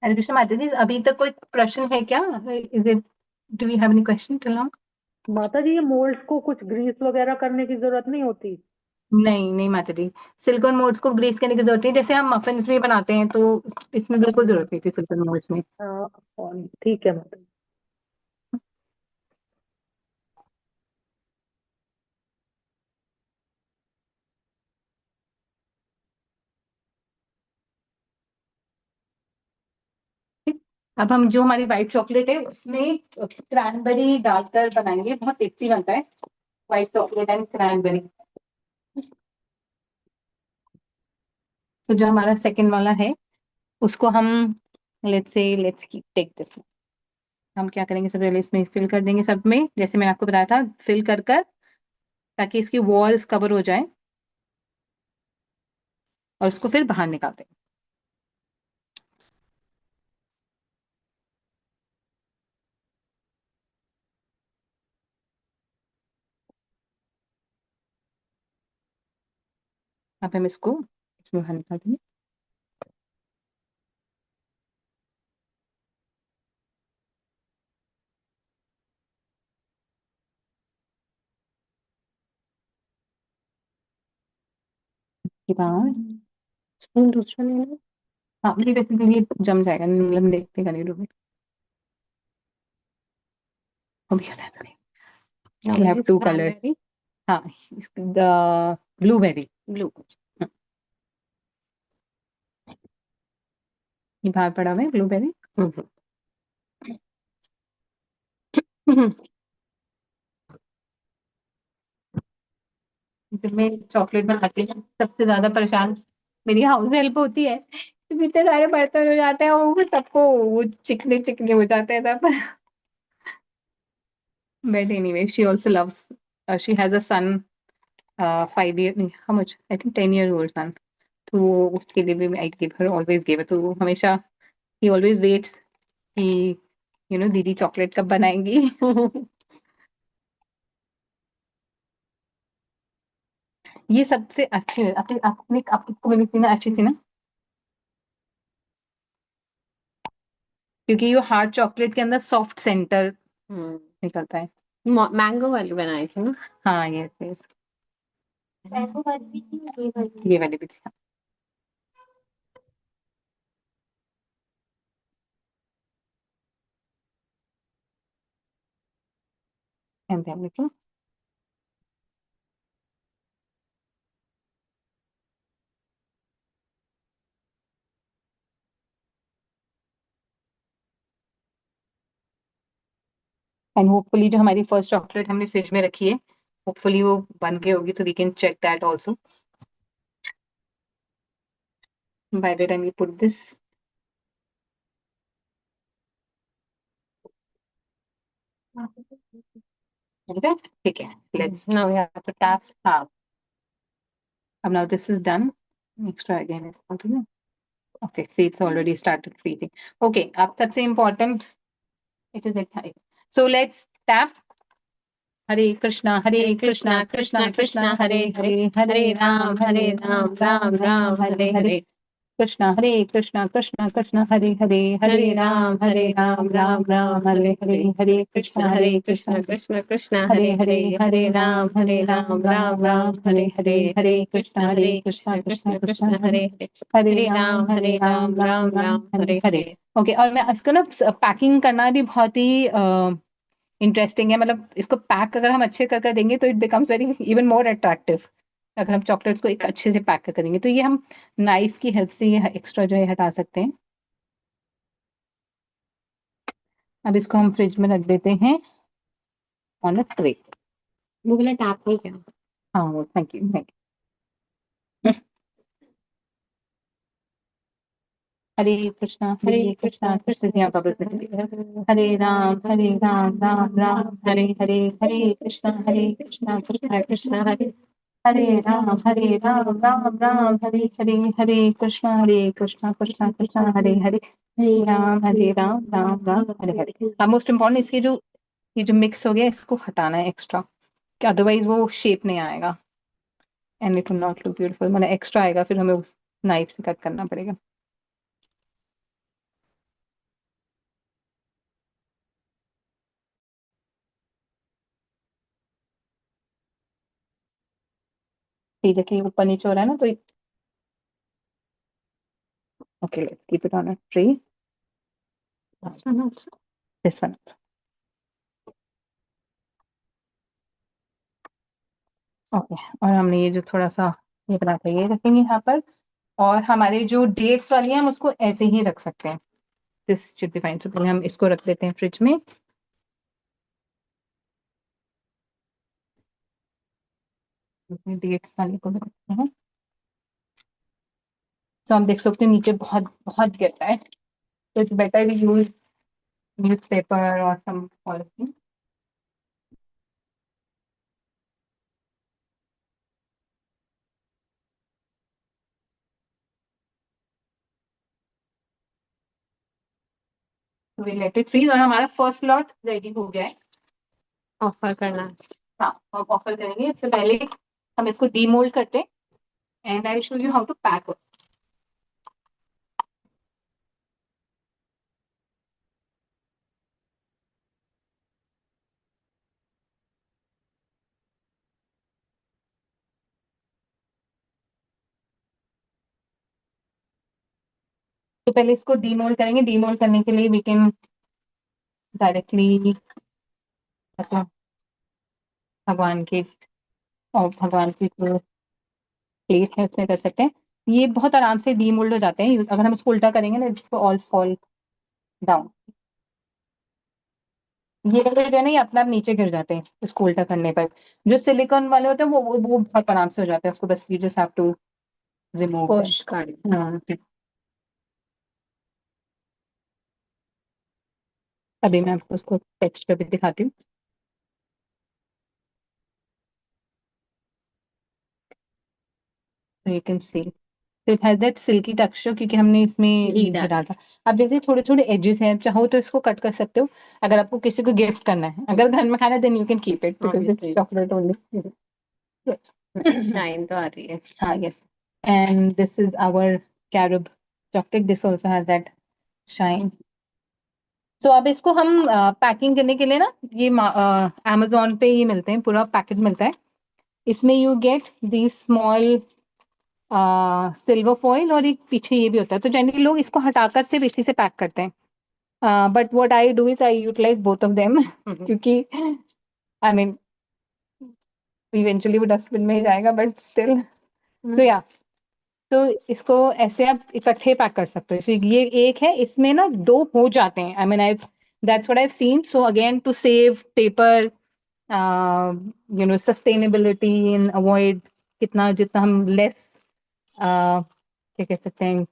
हरे कृष्ण माता जी, अभी तक कोई प्रश्न है क्या? Is it, do we have any question till now? माता जी, ये मोल्ड्स को कुछ ग्रीस वगैरह करने की जरूरत नहीं होती? नहीं नहीं माता जी, सिलिकॉन मोल्ड्स को ग्रीस करने की जरूरत नहीं, जैसे हम मफिन्स भी बनाते हैं तो इसमें बिल्कुल जरूरत नहीं थी सिलिकॉन मोल्ड्स में। ठीक है माता जी। अब हम जो हमारी व्हाइट चॉकलेट है उसमें क्रैनबेरी डालकर बनाएंगे, बहुत टेस्टी बनता है व्हाइट चॉकलेट एंड क्रैनबेरी। तो जो हमारा सेकंड वाला है उसको हम लेट्स टेक दिस। हम क्या करेंगे, सब पहले इसमें फिल कर देंगे सब में, जैसे मैंने आपको बताया था फिल कर कर, ताकि इसकी वॉल्स कवर हो जाए, और इसको फिर बाहर निकालते हैं। अब हम इसको इसमें बाहर निकाल देंगे। उसके बाद स्पून दूसरा लेना। हाँ ये बेसिकली जम जाएगा, मतलब देखते का नहीं डूबे। अभी आता है तो नहीं। We have two colors. हाँ, द ब्लूबेरी। ब्लू। ये बाहर पड़ा हुआ है ब्लूबेरी। जब मैं चॉकलेट बनाती हूँ सबसे ज्यादा परेशान मेरी हाउस हेल्प होती है, क्योंकि इतने सारे बर्तन हो जाते हैं और वो सबको वो चिकने चिकने हो जाते हैं सब। But anyway she also loves, she has a son 5 year, how much, I think 10 year old son. तो उसके लिए भी I give her, always give, तो वो हमेशा ही ऑलवेज वेट्स कि दीदी चॉकलेट कब बनाएंगी। ये सबसे अच्छी अपनी अपनी आपको मिली थी ना, अच्छी थी ना, क्योंकि ये हार्ड चॉकलेट के अंदर सॉफ्ट सेंटर निकलता है। मैंगो वाली बनाई थी ना। हाँ ये मैंगो वाली भी थी, ये वाली ये वाली भी थी। And then we and hopefully जो हमारी फर्स्ट चॉकलेट हमने फ्रिज में रखी है, होपफुली वो बन गई होगी, so we can check that also by the time we put this. ठीक है, let's Now we have to tap. हाँ, अब now this is done. Let's try again. Okay, see it's already started freezing. Okay, अब सबसे important, it is at time. So let's tap. Hare Krishna Krishna Krishna Hare Hare, Hare Ram Ram Ram Hare Hare. Krishna Krishna Krishna Hare Hare, Hare Ram Ram Ram Hare Hare. Hare Krishna Krishna Krishna Hare Hare, Hare Ram Ram Ram Hare Hare. Hare Krishna Krishna Krishna Hare Hare Ram Ram Ram Hare Hare. Okay, और मैं इसको ना packing करना भी बहुत ही interesting है, मतलब इसको पैक अगर हम अच्छे कर देंगे तो it becomes very even more attractive. अगर हम चॉकलेट्स को एक अच्छे से पैक कर करेंगे तो ये हम नाइफ की हेल्प से ये एक्स्ट्रा जो है हटा सकते हैं। अब इसको हम फ्रिज में रख देते हैं ऑन अ ट्रे। वो वाला टैप नहीं क्या? हाँ थैंक यू थैंक यू। हरे कृष्णा कृष्ण जी आप बबल से हरे राम राम राम हरे हरे। हरे कृष्णा कृष्ण कृष्ण हरे हरे राम राम राम हरे हरे, हरे कृष्णा कृष्णा कृष्णा हरे हरे, हरे राम राम हरे हरे। अब मोस्ट इम्पोर्टेंट इसके जो ये जो मिक्स हो गया इसको हटाना है एक्स्ट्रा, कि अदरवाइज वो शेप नहीं आएगा and it will not look beautiful, मतलब एक्स्ट्रा आएगा फिर हमें उस नाइफ से कट करना पड़ेगा। ये देखिए ऊपर नीचे हो रहा है ना, तो okay let's keep it on a tray, this one also, this one also। Okay, और हमने ये जो थोड़ा सा ये बना था ये रखेंगे यहाँ पर, और हमारे जो डेट्स वाली है हम उसको ऐसे ही रख सकते हैं, दिस शुड बी फाइन। सो पहले हम इसको रख देते हैं फ्रिज में। डेट्स वाली को रखते हैं, तो हम देख सकते हैं नीचे बहुत बहुत गिरता है, तो it's better we use newspaper और some polythene. We let it freeze, और हमारा फर्स्ट लॉट रेडी हो गया है। ऑफर करना है। हाँ, हम ऑफर करेंगे, इससे पहले हम इसको डीमोल्ड करते हैं and I show you how to pack. तो पहले इसको डीमोल्ड करेंगे, डीमोल्ड करने के लिए वी कैन डायरेक्टली भगवान के और भगवान की जो प्लेट है उसमें कर सकते हैं। ये बहुत आराम से डीमोल्ड हो जाते हैं, अगर हम इसको उल्टा करेंगे ना इसको ऑल फॉल डाउन। ये वाले जो है ना ये अपने आप नीचे गिर जाते हैं इसको उल्टा करने पर। जो सिलिकॉन वाले होते हैं वो बहुत आराम से हो जाते हैं, उसको बस you just have to remove. Push कर। अभी मैं आपको उसको टेक्सचर भी दिखाती हूँ। You can see it has that silky texture, क्योंकि हमने इसमें घी घी डाला था। अब जैसे थोड़े थोड़े एजेस हैं, चाहो तो इसको कट कर सकते हो, अगर आपको किसी को गिफ्ट करना है, अगर घर में खाना then you can keep it because it's Obviously. Chocolate only. Shine तो आ रही है। हाँ yes, and this is our carob chocolate, this also has that shine. तो अब इसको हम पैकिंग करने के लिए ना ये अमेजोन पे ये मिलते हैं, पूरा पैकेट मिलता है। इसमें you get the small silver foil, और एक पीछे ये भी होता है, तो जनरली लोग इसको हटाकर सिर्फ इसी से पैक करते हैं, but what I do is I utilize both of them, क्योंकि आई मीन इवेंचुअली वो डस्टबिन में ही जाएगा, बट स्टिल सो या, तो इसको ऐसे आप इकट्ठे पैक कर सकते हो। So, ये एक है, इसमें ना दो हो जाते हैं, I mean I that's what I have seen. So again to save paper, you know sustainability and avoid, कितना जितना हम लेस क्या कह सकते हैं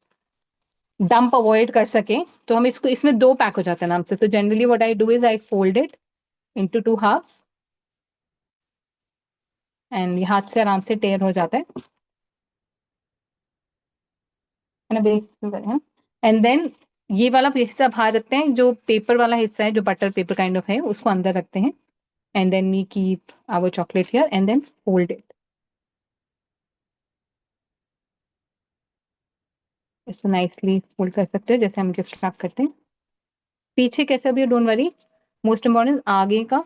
डंप अवॉइड कर सके, तो हम इसको इसमें दो पैक हो जाते हैं आराम से। तो generally what I do is I fold it into two halves, and ये हाथ से आराम से टेयर हो जाता है ना बेस, एंड देन ये वाला हिस्सा बाहर रखते हैं, जो पेपर वाला हिस्सा है जो बटर पेपर काइंड ऑफ है उसको अंदर रखते हैं, and then we keep our chocolate here and then fold it. इसको नाइसली फोल्ड कर सकते हो जैसे हम गिफ्ट रैप करते हैं। पीछे कैसा भी हो डोंट वरी, मोस्ट इम्पोर्टेंट आगे का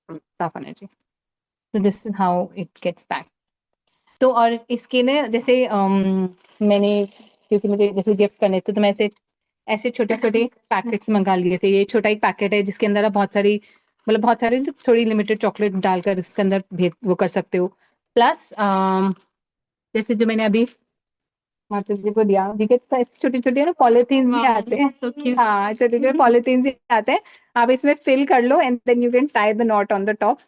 साफ होना चाहिए। तो this is how it gets pack. तो और इसके लिए जैसे मैंने, क्योंकि मुझे जैसे गिफ्ट करने थे तो मैं ऐसे छोटे छोटे पैकेट्स मंगा लिए थे। ये छोटा एक पैकेट है जिसके अंदर आप बहुत सारी, मतलब बहुत सारी थोड़ी लिमिटेड चॉकलेट डालकर इसके अंदर भेद वो कर सकते हो। प्लस जैसे जो मैंने अभी माता जी को दिया, छोटी छोटी ना पॉलिथीन भी आते हैं। हाँ, छोटे छोटे पॉलिथीन भी आते हैं, आप इसमें फिल कर लो and then you can tie the knot on the top.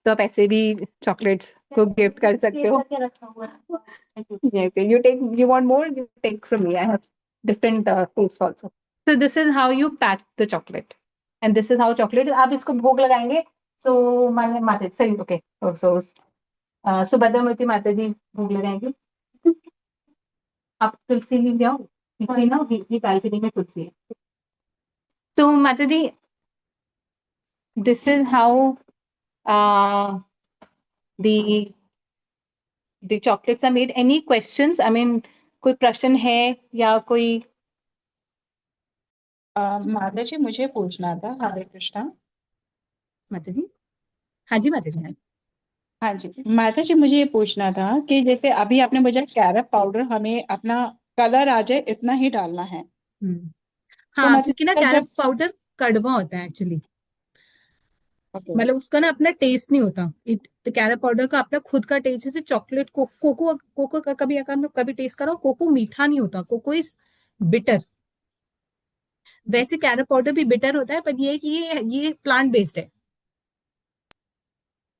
तो आप ऐसे भी चॉकलेट्स को गिफ्ट कर सकते हो। Yes, you want more, you take from me. I have different fruits also. So this is how you pack the chocolate, and this is how chocolate. आप इसको भोग लगाएंगे, so माता सही, okay. So सुभद्रामूर्ति माता जी भोग लगाएंगे। आप तुलसी ले जाओ पीछे ना, ये बालकनी में तुलसी है। तो माता जी, this is how the chocolates are made. Any questions? I mean, कोई प्रश्न है या कोई? माता जी मुझे पूछना था। हरे कृष्णा। माता जी, हाँ जी माता जी, हाँ। हाँ जी माता जी, मुझे ये पूछना था कि जैसे अभी आपने मुझे कैरम पाउडर हमें अपना कलर आ जाए इतना ही डालना है, तो हाँ, मतलब क्योंकि ना जब कैरम पाउडर कड़वा होता है एक्चुअली, ओके मतलब उसका ना अपना टेस्ट नहीं होता। कैरम पाउडर का अपना खुद का टेस्ट, जैसे चॉकलेट कोको कोको का कभी अगर कभी टेस्ट करो, कोको मीठा नहीं होता, कोको इज बिटर। वैसे कैरम पाउडर भी बिटर होता है, पर ये है कि ये प्लांट बेस्ड है।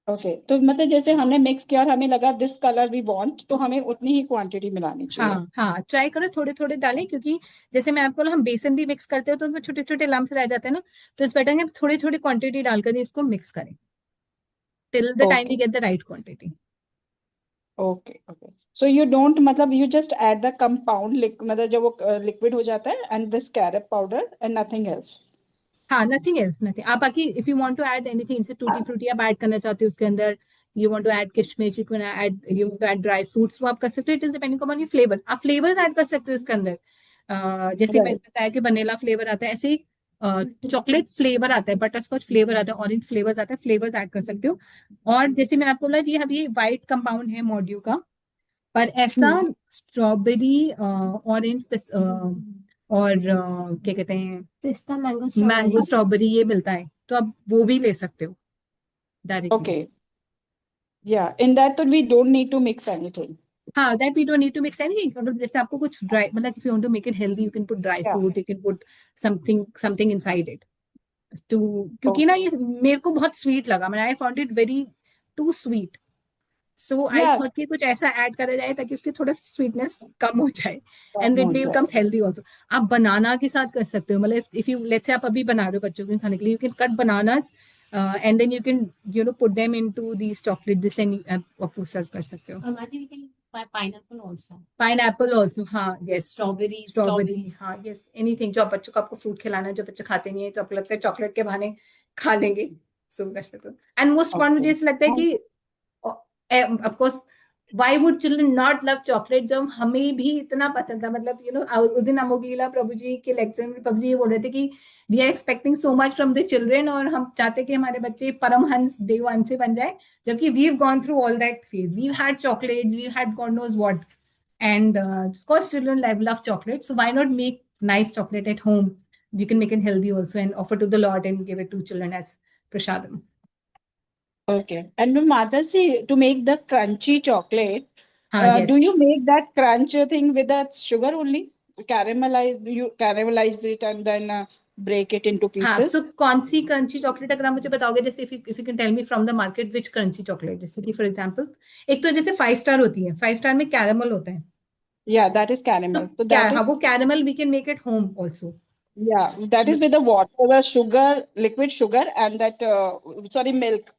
ओके, तो मतलब जैसे हमने मिक्स किया और हमें लगा दिस कलर वी वांट, तो हमें उतनी ही क्वांटिटी मिलानी चाहिए। हाँ हाँ, ट्राई करो थोड़े थोड़े डालें, क्योंकि जैसे मैं आपको बोला, हम बेसन भी मिक्स करते हो तो उसमें छोटे छोटे लम्स रह जाते हैं ना, तो इस बेटर हम थोड़ी थोड़ी क्वांटिटी डालकर इसको मिक्स करें till the time we okay get the right quantity. Okay okay, so you don't मतलब you just add the compound मतलब जब वो लिक्विड हो जाता है and this carom powder and nothing else. हाँ, नथिंग एल्स, नथिंग। आप बाकी if you want to add anything, जैसे टूटी फ्रूटी आप ऐड करना चाहते हो उसके अंदर, यू वांट टू ऐड किशमिश, you can add, you want to add dry fruits, वो आप कर सकते हो। It is depending upon your flavour. आप फ्लेवर्स ऐड कर सकते हो इसके अंदर। जैसे मैंने राइट बताया कि वनीला फ्लेवर आता है, ऐसे ही चॉकलेट फ्लेवर आता है, बटर स्कॉच फ्लेवर आता है, ऑरेंज फ्लेवर्स आता है, फ्लेवर्स ऐड कर सकते हो। और जैसे मैंने आपको बोला कि अभी व्हाइट कंपाउंड है मॉड्यू का, पर ऐसा स्ट्रॉबेरी, ऑरेंज और क्या कहते हैं, पिस्ता मैंगो मैंगो स्ट्रॉबेरी, ये मिलता है, तो आप वो भी ले सकते हो डायरेक्टली। ओके, या इन दैट तो we don't need to mix anything. हाँ, that we don't need to mix anything. मतलब जैसे आपको कुछ ड्राई, मतलब if you want to make it healthy, you can put dry या fruit, you can put something inside it too, क्योंकि ना okay, ये मेरे को बहुत स्वीट लगा, मैंने I found it very too sweet, so I या थॉट कि कुछ ऐसा ऐड करा जाए ताकि उसकी थोड़ा स्वीटनेस कम हो जाए, कम एंड इट हो जाए। Becomes healthy also. आप बनाना के साथ कर सकते हो, मतलब इफ यू लेट्स से आप अभी बना रहे हो बच्चों के खाने के लिए, you can cut bananas and then you can put them into these chocolate this, and आप वो सर्व कर सकते हो। Pineapple also. पाइनएप्पल ऑल्सो, हाँ, यस। स्ट्रॉबेरी स्ट्रॉबेरी, हाँ, यस, एनीथिंग जो बच्चों को आपको फ्रूट खिलाना है, जो बच्चे खाते नहीं है, तो आपको लगता है चॉकलेट के बहाने खा लेंगे, सो कर सकते हो। एंड मोस्ट पॉइंट मुझे ओके, ऐसा लगता है कि of course, why would children not love chocolate, जब हमें भी इतना पसंद था। मतलब उस दिन अमोगलीला प्रभु जी के लेक्चर में प्रभु जी ये बोल रहे थे कि we are expecting so much from the children, और हम चाहते कि हमारे बच्चे परमहंस देववंश से बन जाए, जबकि we have gone through all that phase, we had chocolates, we had god knows what, and of course children love chocolate, so why not make nice chocolate at home? You can make it healthy also and offer to the Lord and give it to children as prasadam. okay. And Mataji, to make the crunchy chocolate, Yes. do you make that crunch thing with the sugar only? You caramelize it and then break it into हाँ, pieces? so कौन सी crunchy chocolate अगर आप मुझे बताओगे, जैसे if you can tell me from the market which crunchy chocolate, जैसे कि for example, एक तो जैसे 5 स्टार होती है, 5 स्टार में कैरामल होता है, Yeah, that is तो caramel. So क्या, that is, हाँ, वो caramel we can make it home also. yeah, that is with the water, the sugar, liquid sugar, and that sorry, milk.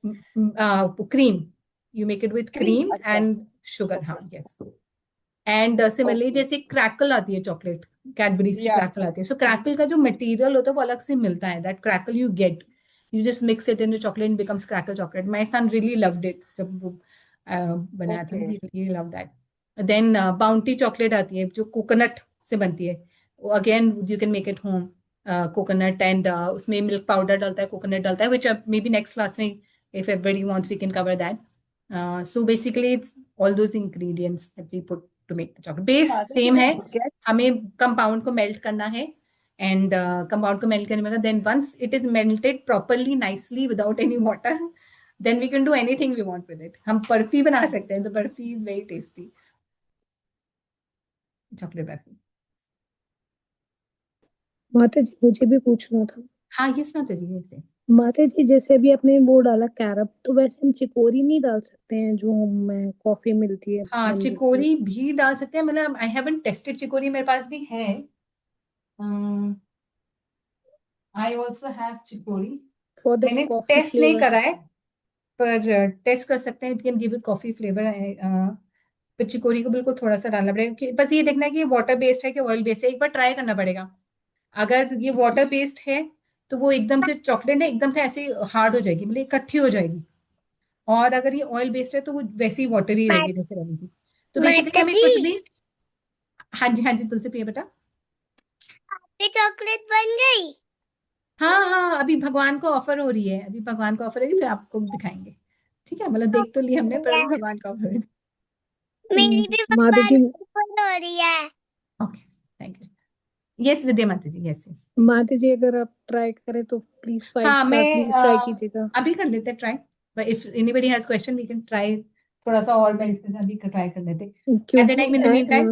Cream, you make it with Cream. Cream अच्छा. And sugar, हाँ, Okay. Yes. And similarly Okay. जैसे crackle आती है chocolate, Cadbury's की Yeah. Crackle आती है, सो crackle का जो मटेरियल होता है वो अलग से मिलता है, that crackle you get, you just mix it in the chocolate and becomes crackle chocolate. My son really loved it, जब वो बनाया था, Okay. He really love that. Then Bounty chocolate आती है जो कोकोनट से बनती है, again you can make it home, coconut, and उसमें मिल्क पाउडर डलता है, कोकोनट डलता है, which may be next class में if everybody wants we can cover that. So basically it's all those ingredients that we put to make the chocolate. Base same है, Get हमें compound को melt करना है, and compound को melt करने में then once it is melted properly nicely without any water, then we can do anything we want with it. हम बर्फी बना सकते हैं, तो barfi is very tasty, chocolate barfi. माता जी मुझे भी पूछना था। हाँ, यस माता जी, यस। माता जी जैसे अभी आपने वो डाला कैरब, तो वैसे हम चिकोरी नहीं डाल सकते हैं जो हमें कॉफी मिलती है हाँ, बन रखी? चिकोरी भी डाल सकते हैं, मतलब आई हैवंट टेस्टेड चिकोरी, मेरे पास भी है, I also have chicory, for the मैंने कॉफी टेस्ट नहीं फ्लेवर। करा है, पर टेस्ट कर सकते हैं, it can give it coffee flavour. पर चिकोरी को बिल्कुल थोड़ा सा डालना पड़ेगा, बस ये देखना है कि वाटर बेस्ड है कि ऑयल बेस्ड है, एक बार ट्राई करना पड़ेगा। अगर ये वाटर बेस्ड है तो वो एकदम से चॉकलेट है एकदम से ऐसे हार्ड हो जाएगी, मतलब इकट्ठी हो जाएगी, और अगर ये ऑयल बेस्ड है तो वो वैसे ही वाटरी रहेगी जैसे बनी थी। तो बेसिकली हमें कुछ भी, हाँ जी तुलसी प्रिया बेटा, ये चॉकलेट बन गई। हाँ अभी भगवान को ऑफर हो रही है, अभी भगवान को ऑफर है, फिर आपको दिखाएंगे, ठीक है, मतलब देख तो लिया हमने पर भगवान का ऑफर है। मेरी भी माता जी, भगवान ऊपर हो रही है। Okay, thank you. यस विद्या माता जी, यस यस। माता जी अगर आप ट्राई करें तो प्लीज 5 हाँ स्टार मैं प्लीज ट्राई कीजिएगा। अभी कर लेते हैं try, but if anybody has question we can try, थोड़ा सा और बेनिफिट अभी ट्राई कर लेते हैं। At the time in the mean time,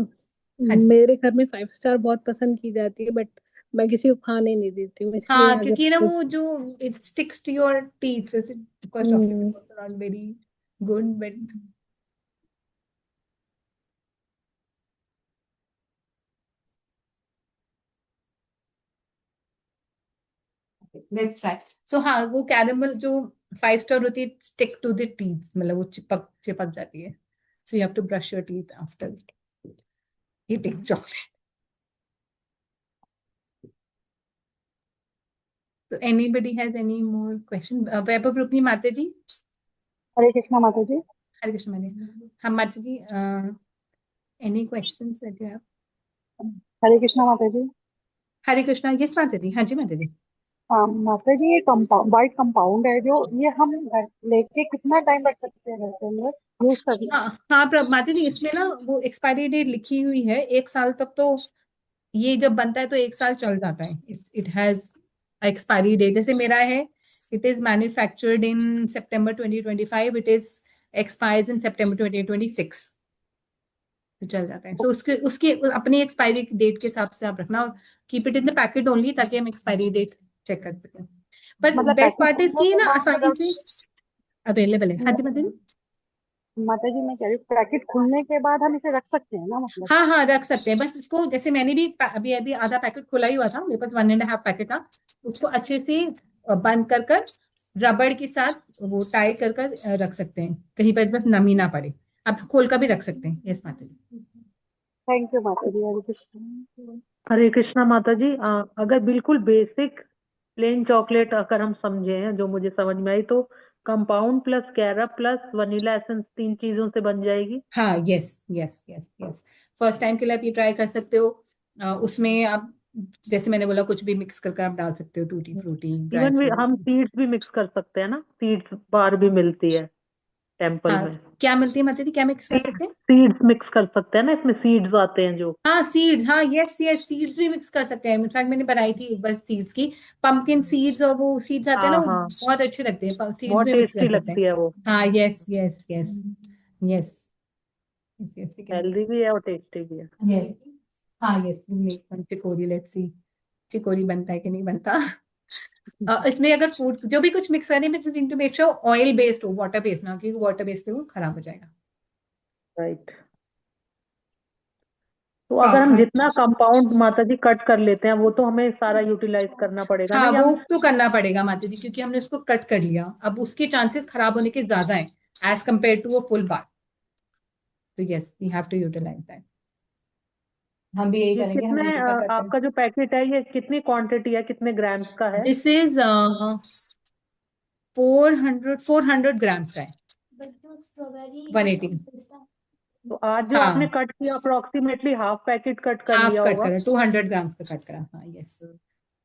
हाँ जी। मेरे घर में 5 स्टार बहुत पसंद की जाती है, बट मैं किसी को खाने नहीं देती हूँ, इसलिए हाँ अगर क्योंकि ना वो जो it sticks to your teeth, वैसे because chocolate is also not very good, but let's try. So हाँ वो कैरेमल जो 5 स्टार होती है स्टिक टू द टीथ, मतलब वो चिपक जाती है, so you have to brush your teeth after eating chocolate. तो anybody has any more question? Vaibhav Rukmi माता जी, हरे कृष्णा माता जी। हरे कृष्ण माता, हम माता ji any questions that you have? Hare Krishna माता जी। हरे कृष्णा, यस माता जी, हाँ जी माता जी। माता जी, ये कंपाउंड वाइट कंपाउंड है जो, ये हम घर लेके कितना टाइम रख सकते हैं घर के अंदर यूज करने? हाँ माता जी, इसमें ना वो एक्सपायरी डेट लिखी हुई है 1 साल तक, तो ये जब बनता है तो 1 साल चल जाता है, इट हैज एक्सपायरी डेट। जैसे मेरा है, it is manufactured in September 2025, it is expires in September 2026, तो चल जाता है। सो उसके उसके अपनी एक्सपायरी डेट के हिसाब से आप रखना, और keep it in the packet only, ताकि हम एक्सपायरी डेट चेक कर सकें। पर मतलब बेस्ट पैकेट पार्ट इज खुलने की के ना बाद आसानी अगर, से अवेलेबल है। हाँ जी माता जी। माता जी मैं कह रही हूँ पैकेट खुलने के बाद हम इसे रख सकते हैं ना, मतलब? हाँ रख सकते हैं, बस इसको जैसे मैंने भी अभी अभी आधा पैकेट खुला ही हुआ था, मेरे पास 1.5 पैकेट था, उसको अच्छे से बंद कर कर रबड़ के साथ वो टाइट कर कर रख सकते हैं, कहीं पर बस नमी ना पड़े। आप खोल कर भी रख सकते हैं। यस माता जी। थैंक यू माता जी। हरे कृष्णा। हरे कृष्णा माता जी। अगर बिल्कुल बेसिक प्लेन चॉकलेट अगर हम समझे हैं, जो मुझे समझ में आई, तो compound plus carob plus vanilla essence 3 चीजों से बन जाएगी। हाँ yes yes yes yes, first time के लिए आप ये ट्राई कर सकते हो। उसमें आप जैसे मैंने बोला कुछ भी मिक्स करके आप डाल सकते हो, tutti frutti, dry even fruit. हम सीड्स भी मिक्स कर सकते हैं ना, सीड्स बार भी मिलती है टेम्पल हाँ में। क्या मिलती है माता जी, क्या मिक्स कर सकते हैं? सीड्स मिक्स कर सकते हैं ना, इसमें सीड्स आते हैं जो। हाँ सीड्स, हाँ यस यस, सीड्स भी मिक्स कर सकते हैं। इनफैक्ट मैंने बनाई थी एक बार सीड्स की, पंपकिन सीड्स, और वो सीड्स आते हैं ना, हाँ वो हाँ, बहुत अच्छे लगते हैं, सीड्स बहुत भी मिक्स कर टेस्टी सकते लगती हैं। है वो। हाँ yes yes yes yes yes yes healthy भी है और टेस्टी भी है। यस। हाँ yes, make one chicory, let's see chicory बनता है कि नहीं बनता। इसमें अगर फूड जो भी कुछ मिक्स करने में need to make sure oil based हो, वाटर बेस्ड ना, क्योंकि वाटर बेस्ड से वो खराब हो जाएगा। राइट। तो अगर हम जितना कंपाउंड माता जी कट कर लेते हैं, वो तो हमें सारा यूटिलाइज करना पड़ेगा ना, हाँ या वो हम? तो करना पड़ेगा माता जी, क्योंकि हमने उसको कट कर लिया, अब उसके चांसेस खराब होने के ज्यादा है as compare to a full bar, तो yes we have to utilise that. हम भी यही ये करेंगे, हम कितने रेडी का करते हैं। आपका जो पैकेट है, ये कितनी क्वांटिटी है, कितने ग्राम्स का है? दिस इज 400 ग्राम्स का है, 180। तो आज जो आपने हाँ कट किया अप्रोक्सीमेटली हाफ पैकेट कट कर हाफ लिया कट होगा। करा, 200 ग्राम्स का कट करा, हाँ यस।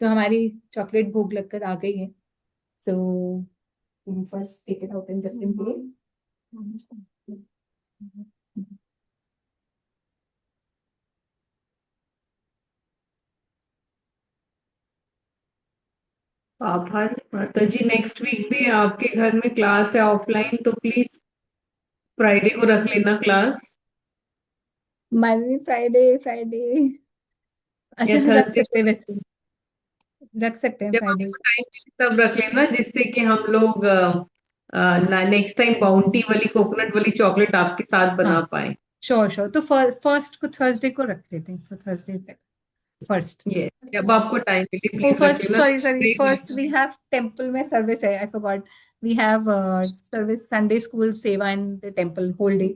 तो हमारी चॉकलेट भोग लगकर आ गई है, so first take it out in just in plate. आभार माता जी। नेक्स्ट वीक भी आपके घर में क्लास है ऑफलाइन, तो प्लीज फ्राइडे को रख लेना क्लास, मंडे फ्राइडे फ्राइडे, अच्छा या हम रख थर्सडे सकते हैं, को। वैसे रख सकते हैं जब फ्राइडे। आपको टाइम मिले तब रख लेना, जिससे कि हम लोग नेक्स्ट टाइम बाउंटी वाली कोकोनट वाली चॉकलेट आपके साथ बना हाँ पाए। श्योर श्योर, तो फर्स्ट को थर्सडे को रख लेते हैं, थर्सडे तक फर्स्ट। ये जब आपको टाइम मिले ओ प्लीज रख फर्स्ट, लेना, सॉरी कुछ सॉरी, ब्रेक फर्स्ट लेना। वी हैव टेम्पल में सर्विस है, I forgot. We have service Sunday school सेवा in the temple whole day.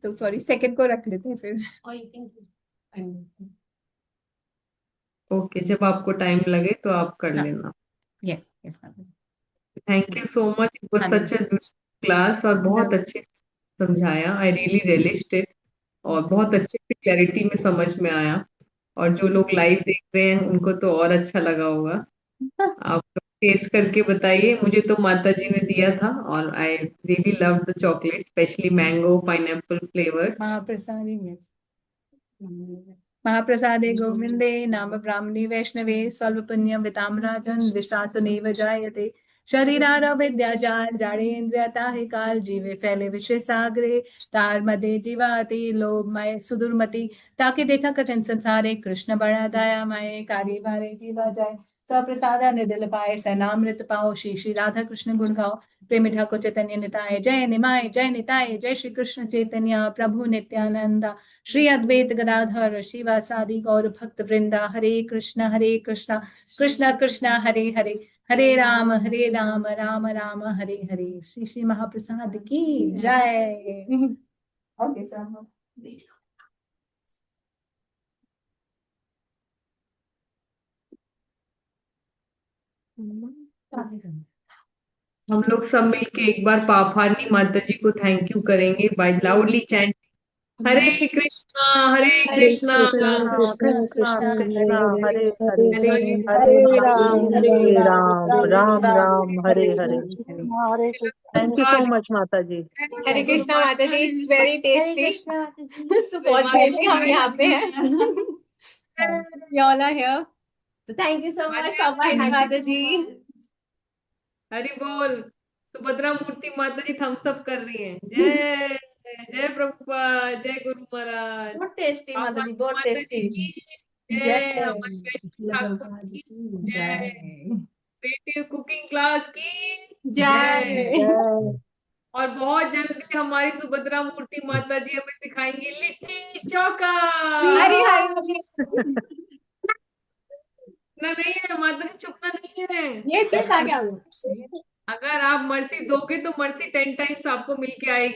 तो सॉरी सेकंड को रख लेते हैं फिर. Or you can. ओके, जब आपको टाइम लगे तो आप कर हाँ. लेना. Yes, yes, ma'am. Thank you so much. It was हाँ, सच अ क्लास और बहुत अच्छे से समझाया. आई रियली रियलिस्ड इट और बहुत अच्छे से क्लैरिटी में समझ में आया. और जो लोग लाइव देख रहे हैं उनको तो और अच्छा लगा होगा. आप टेस्ट करके बताइए. मुझे तो माता जी ने दिया था और I really love the chocolate, specially mango pineapple flavours. महाप्रसादे, yes. महाप्रसादे गोविंदे नाम ब्राह्मणे वैष्णवे स्वल्पपुण्यं विताम्राजन् विश्वासुनैव जायते. शरीरारविद्याचार जाड़ेन्द्रियता हि काल जीवे फैले विषय सागरे. तार मदे जीवाति लोभ मय सुदुर्मति. ताके देखा कठिन संसारे कृष्ण बड़ा दया माये. कार्य भारे जीवा जाए सप्रसादा निधिल पाए. सनामृत पाओ श्री श्री राधा कृष्ण गुण गाओ. प्रेमी ठाकुर चैतन्य निताय जय निमाय जय निताय. जय श्री कृष्ण चैतन्य प्रभु नित्यानंदा. श्री अद्वैत गदाधर शिवासादि गौर भक्त वृंदा. हरे कृष्ण कृष्ण कृष्ण हरे हरे. हरे राम राम राम हरे हरे. श्री श्री महाप्रसाद की जय. Okay sir. हम लोग सब मिलके एक बार पापहारी माता जी को थैंक यू करेंगे by loudly chant. Hare Krishna Krishna Krishna Krishna Krishna Hare Hare Hare Hare Hare Hare Hare Ram Ram Ram Hare Hare. Hare thank you so much माता जी. हरे कृष्णा माता ji. It's very tasty. So fortunately हम यहाँ पे हैं. You all are here. So thank you so much पापा माता जी. हरि बोल. सुभद्रा मूर्ति माता जी थम्स अप कर रही हैं. जय जय प्रभुपाद. जय गुरु महाराज. बहुत टेस्टी माता जी, बहुत माता जी टेस्टी. की जय. हमारे वैष्णव ठाकुर की जय. क्रिएटिव कुकिंग क्लास की जय. जय. और बहुत जल्दी हमारी सुभद्रा मूर्ति माता जी हमें सिखाएंगी लिट्टी चोखा. हरी हरी. चुपना नहीं है माता जी, चुपना नहीं है. ये आ गया. अगर आप मर्सी दोगे तो मर्सी 10 टाइम्स आपको मिलके आएगी.